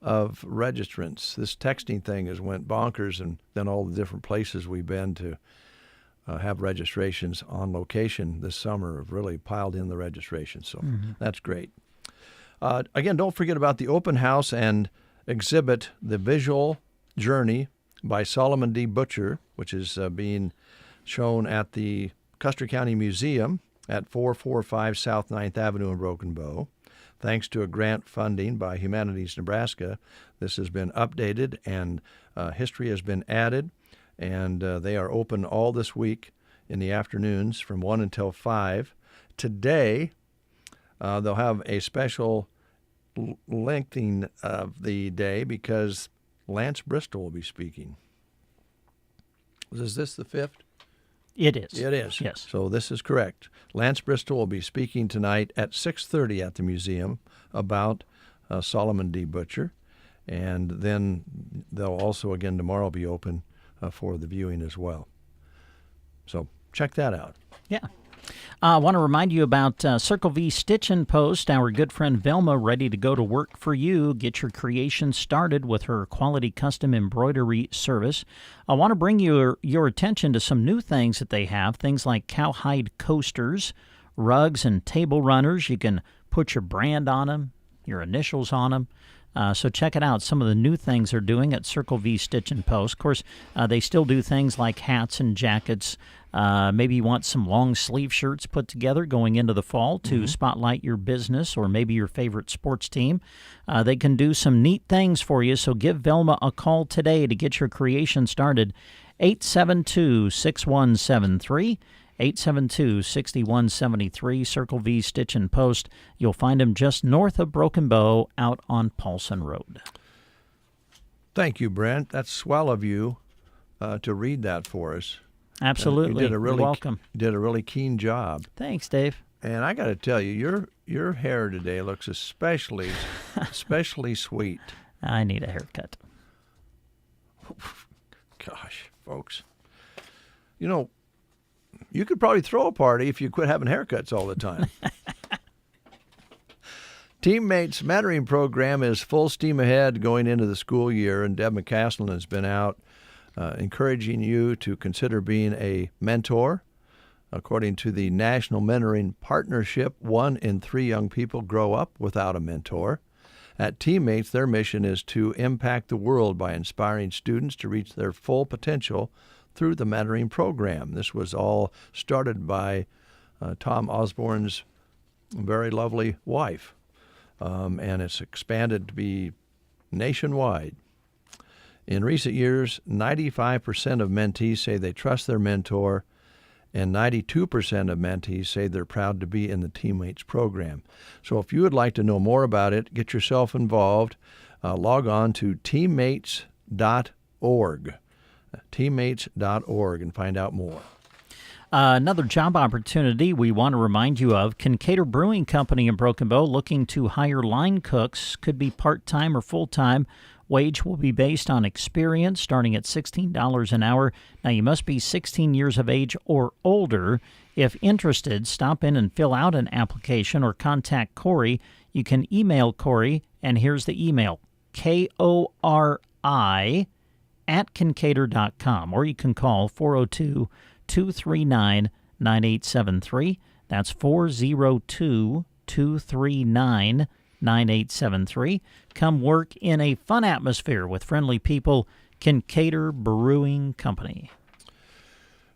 of registrants. This texting thing has went bonkers, and then all the different places we've been to have registrations on location this summer have really piled in the registrations, so that's great. Again, don't forget about the open house and exhibit, The Visual Journey by Solomon D. Butcher, which is being shown at the Custer County Museum at 445 South 9th Avenue in Broken Bow. Thanks to a grant funding by Humanities Nebraska, this has been updated and history has been added, and they are open all this week in the afternoons from 1 until 5. Today, they'll have a special lengthening of the day because Lance Bristol will be speaking. Is this the 5th? It is. It is. Yes. So this is correct. Lance Bristol will be speaking tonight at 6:30 at the museum about Solomon D. Butcher. And then they'll also, again, tomorrow be open for the viewing as well. So check that out. Yeah. I want to remind you about Circle V Stitch and Post. Our good friend Velma, ready to go to work for you. Get your creation started with her quality custom embroidery service. I want to bring your attention to some new things that they have, things like cowhide coasters, rugs, and table runners. You can put your brand on them, your initials on them. So check it out, some of the new things they're doing at Circle V Stitch and Post. Of course, they still do things like hats and jackets. Maybe you want some long sleeve shirts put together going into the fall to spotlight your business or maybe your favorite sports team. They can do some neat things for you, so give Velma a call today to get your creation started. 872-6173. 872-6173, Circle V Stitch and Post. You'll find them just north of Broken Bow out on Paulson Road. Thank you, Brent. That's swell of you to read that for us. Absolutely. You did a really, You're welcome. You did a really keen job. Thanks, Dave. And I got to tell you, your hair today looks especially sweet. I need a haircut. Gosh, folks. You know, you could probably throw a party if you quit having haircuts all the time. Teammates Mentoring Program is full steam ahead going into the school year, and Deb McCaslin has been out encouraging you to consider being a mentor. According to the National Mentoring Partnership, 1 in 3 young people grow up without a mentor. At Teammates, their mission is to impact the world by inspiring students to reach their full potential through the mentoring program. This was all started by Tom Osborne's very lovely wife, and it's expanded to be nationwide. In recent years, 95% of mentees say they trust their mentor, and 92% of mentees say they're proud to be in the Teammates program. So if you would like to know more about it, get yourself involved, log on to teammates.org. teammates.org and find out more. Another job opportunity we want to remind you of, Kincaid Brewing Company in Broken Bow looking to hire line cooks. Could be part-time or full-time. Wage will be based on experience, starting at $16 an hour. Now, you must be 16 years of age or older. If interested, stop in and fill out an application or contact Corey. You can email Corey, and here's the email, KORI@Kincaider.com, or you can call 402-239-9873. That's 402-239-9873. Come work in a fun atmosphere with friendly people. Kincaider Brewing Company.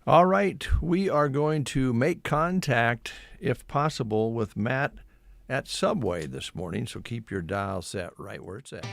All right, we are going to make contact, if possible, with Matt at Subway this morning, so keep your dial set right where it's at.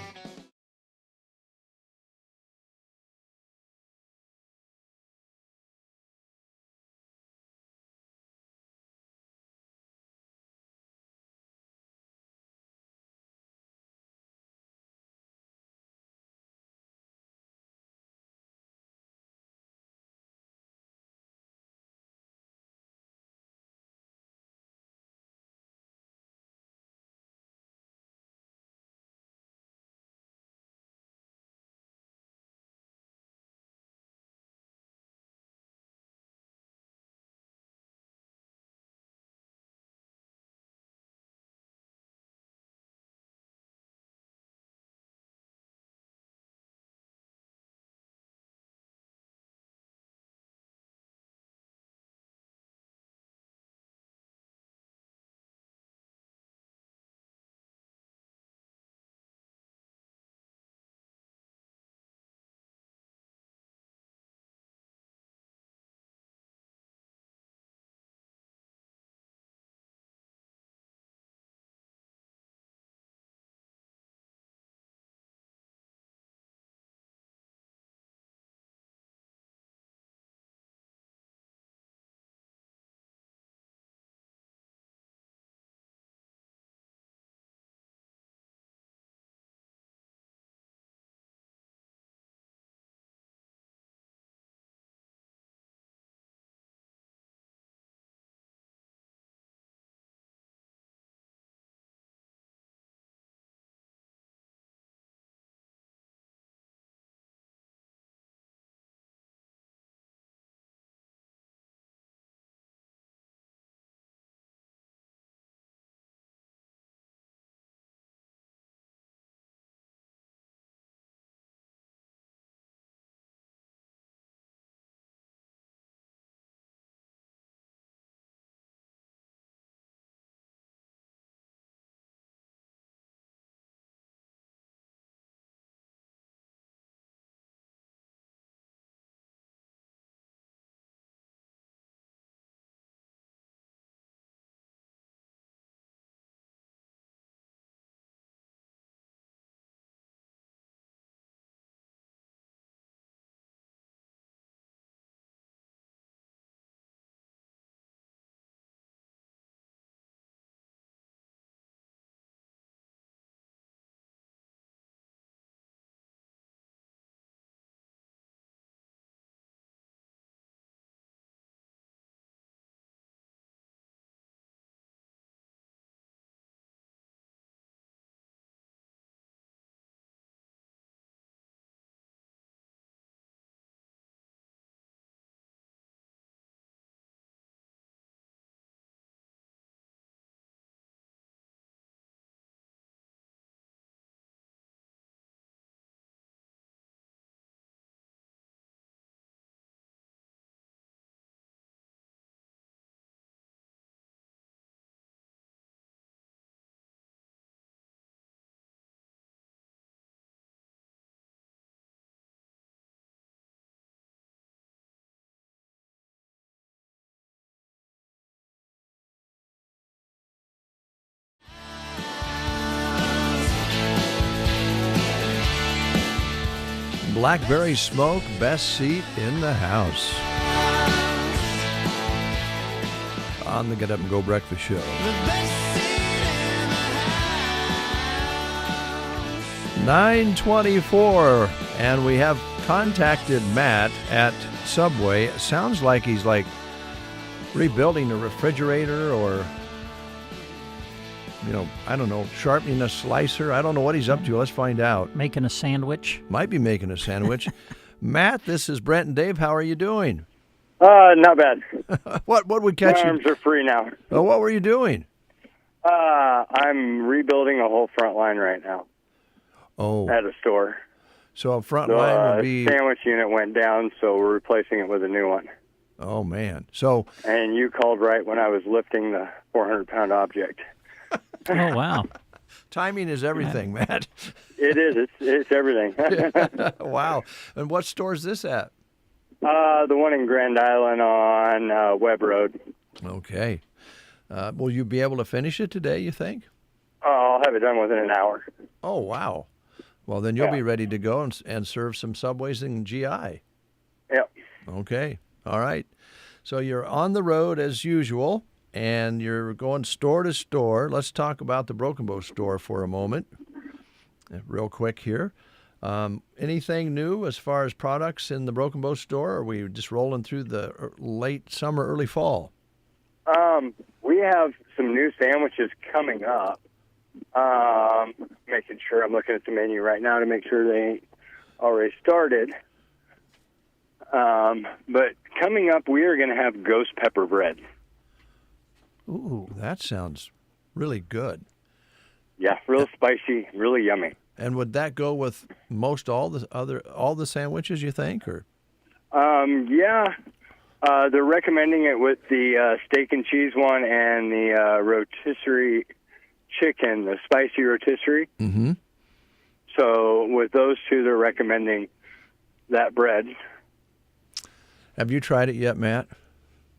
Blackberry Smoke, best seat in the house. On the Get Up and Go Breakfast Show. 9:24, and we have contacted Matt at Subway. It sounds like he's rebuilding a refrigerator, or I don't know, sharpening a slicer. I don't know what he's up to. Let's find out. Making a sandwich? Might be making a sandwich. Matt, this is Brent and Dave. How are you doing? Not bad. What would catch you? My arms are free now. Oh, what were you doing? I'm rebuilding a whole front line right now. Oh. At a store. So a front line would be... The sandwich unit went down, so we're replacing it with a new one. Oh, man. So... And you called right when I was lifting the 400-pound object. Oh, wow. Timing is everything, Matt. It is. It's everything. Wow. And what store is this at? The one in Grand Island on Webb Road. Okay. Will you be able to finish it today, you think? I'll have it done within an hour. Oh, wow. Well, then you'll be ready to go and serve some Subways in GI. Yep. Okay. All right. So you're on the road as usual, and you're going store to store. Let's talk about the Broken Bow store for a moment, real quick here. Anything new as far as products in the Broken Bow store? Or are we just rolling through the late summer, early fall? We have some new sandwiches coming up. Making sure I'm looking at the menu right now to make sure they ain't already started. But coming up, we are going to have ghost pepper bread. Ooh, that sounds really good. Yeah, real spicy, really yummy. And would that go with most all the sandwiches, you think, or? Yeah. They're recommending it with the steak and cheese one and the rotisserie chicken, the spicy rotisserie. Mm-hmm. So with those two, they're recommending that bread. Have you tried it yet, Matt?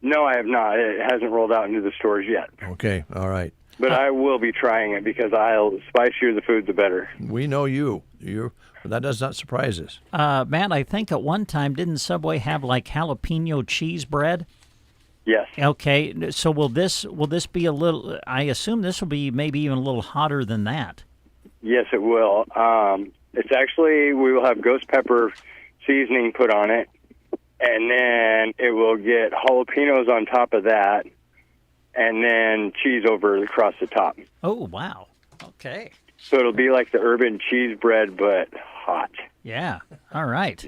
No, I have not. It hasn't rolled out into the stores yet. Okay, all right. But I will be trying it because the spicier the food, the better. We know you. That does not surprise us. Matt, I think at one time, didn't Subway have jalapeno cheese bread? Yes. Okay, so will this be a little, I assume this will be maybe even a little hotter than that. Yes, it will. It's actually, we will have ghost pepper seasoning put on it, and then it will get jalapenos on top of that, and then cheese across the top. Oh, wow. Okay. So it'll be like the urban cheese bread, but hot. Yeah. All right.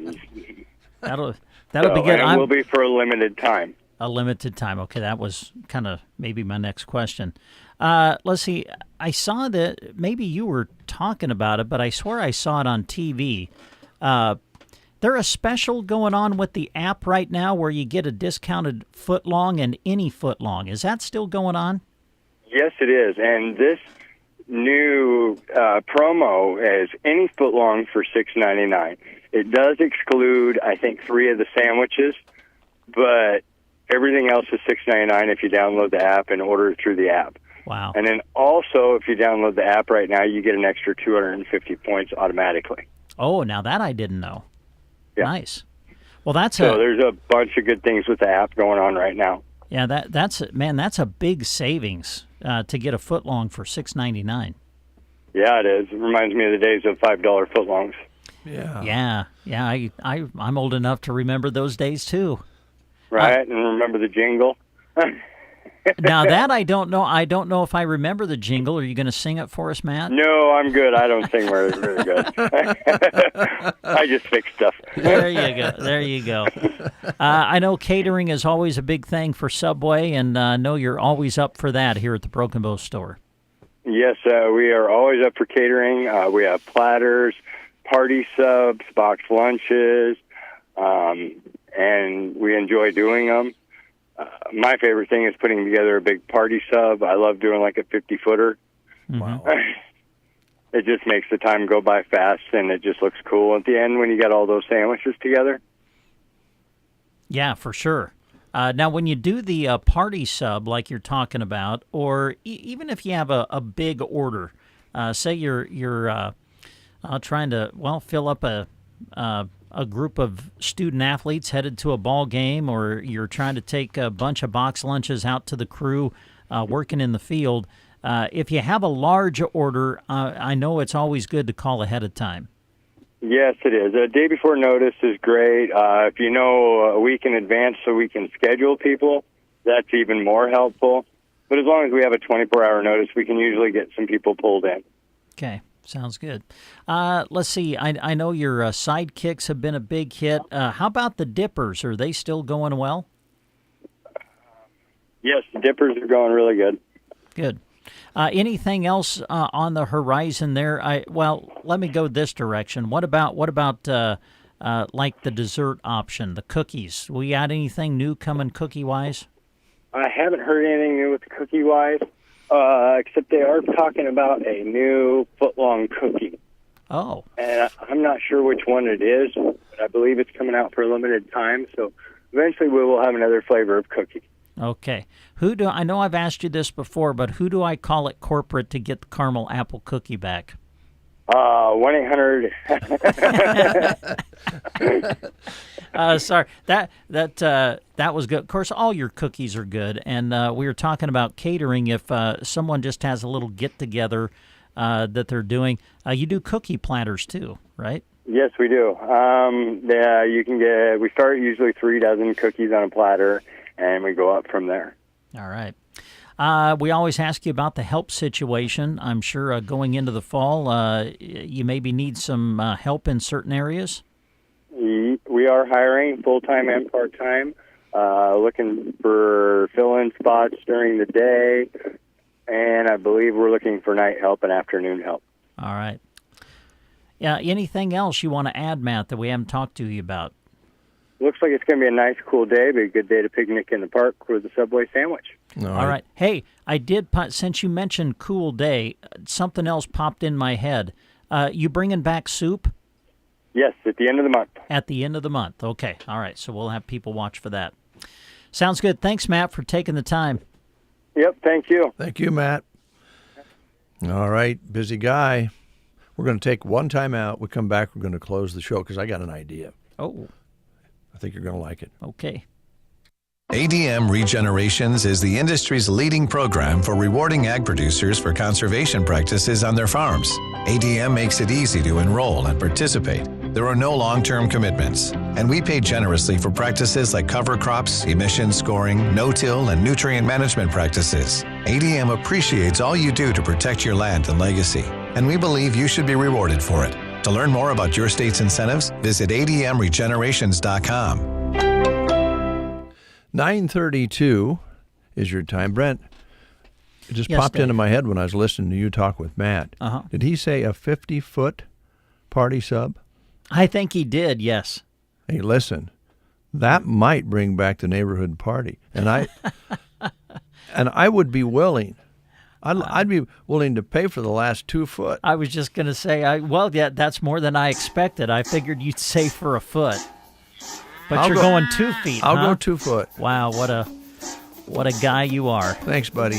That'll be good. And it will be for a limited time. A limited time. Okay, that was kind of maybe my next question. Let's see. I saw that maybe you were talking about it, but I swear I saw it on TV. There a special going on with the app right now where you get a discounted footlong and any footlong. Is that still going on? Yes, it is. And this new promo is any footlong for $6.99. It does exclude, I think, 3 of the sandwiches, but everything else is $6.99 if you download the app and order it through the app. Wow. And then also, if you download the app right now, you get an extra 250 points automatically. Oh, now that I didn't know. Yeah. Nice. Well, there's a bunch of good things with the app going on right now. Yeah, that's a big savings to get a footlong for $6.99. Yeah, it is. It reminds me of the days of $5 footlongs. Yeah. Yeah. I'm old enough to remember those days too. Right, and remember the jingle. Now that I don't know. I don't know if I remember the jingle. Are you going to sing it for us, Matt? No, I'm good. I don't sing very good. I just fix stuff. There you go. I know catering is always a big thing for Subway, and I know you're always up for that here at the Broken Bow store. Yes, we are always up for catering. We have platters, party subs, box lunches, and we enjoy doing them. My favorite thing is putting together a big party sub. I love doing like a 50-footer. Wow. It just makes the time go by fast, and it just looks cool at the end when you get all those sandwiches together. Yeah, for sure. Now, when you do the party sub like you're talking about, or even if you have a big order, say you're trying to fill up a a group of student athletes headed to a ball game, or you're trying to take a bunch of box lunches out to the crew working in the field, if you have a large order, I know it's always good to call ahead of time. Yes, it is. A day before notice is great. If you know a week in advance so we can schedule people, that's even more helpful. But as long as we have a 24-hour notice, we can usually get some people pulled in. Okay, sounds good. Let's see. I know your sidekicks have been a big hit. How about the dippers? Are they still going well? Yes, the dippers are going really good. Good. Anything else on the horizon there? Well, let me go this direction. What about like the dessert option, the cookies? We got anything new coming cookie-wise? I haven't heard anything new with the cookie-wise, except they are talking about a new foot-long cookie. Oh. And I'm not sure which one it is, but I believe it's coming out for a limited time, so eventually we will have another flavor of cookie. Okay. I know I've asked you this before, but who do I call at corporate to get the caramel apple cookie back? 1-800. Sorry, that was good. Of course, all your cookies are good, and we were talking about catering. If someone just has a little get-together that they're doing, you do cookie platters too, right? Yes, we do. You can get. We start usually 3 dozen cookies on a platter, and we go up from there. All right. We always ask you about the help situation. I'm sure going into the fall, you maybe need some help in certain areas. We are hiring full-time and part-time, looking for fill-in spots during the day, and I believe we're looking for night help and afternoon help. All right. Yeah. Anything else you want to add, Matt, that we haven't talked to you about? Looks like it's going to be a nice, cool day, but a good day to picnic in the park with a Subway sandwich. All right. Hey, I did, since you mentioned cool day, something else popped in my head. You bringing back soup? Yes, at the end of the month. At the end of the month. Okay. All right. So we'll have people watch for that. Sounds good. Thanks, Matt, for taking the time. Yep. Thank you. Thank you, Matt. All right. Busy guy. We're going to take one time out. We come back. We're going to close the show because I got an idea. Oh. I think you're going to like it. Okay. ADM Regenerations is the industry's leading program for rewarding ag producers for conservation practices on their farms. ADM makes it easy to enroll and participate. There are no long-term commitments, and we pay generously for practices like cover crops, emission scoring, no-till, and nutrient management practices. ADM appreciates all you do to protect your land and legacy, and we believe you should be rewarded for it. To learn more about your state's incentives, visit admregenerations.com. 9:32 is your time. Brent, it just popped into my head when I was listening to you talk with Matt. Uh-huh. Did he say a 50-foot party sub? I think he did, yes. Hey, listen, that might bring back the neighborhood party. And I would be willing. I'd be willing to pay for the last 2 foot. I was just going to say, that's more than I expected. I figured you'd say for a foot. But you're going 2 feet, I'll go 2 foot. Wow, what a guy you are. Thanks, buddy.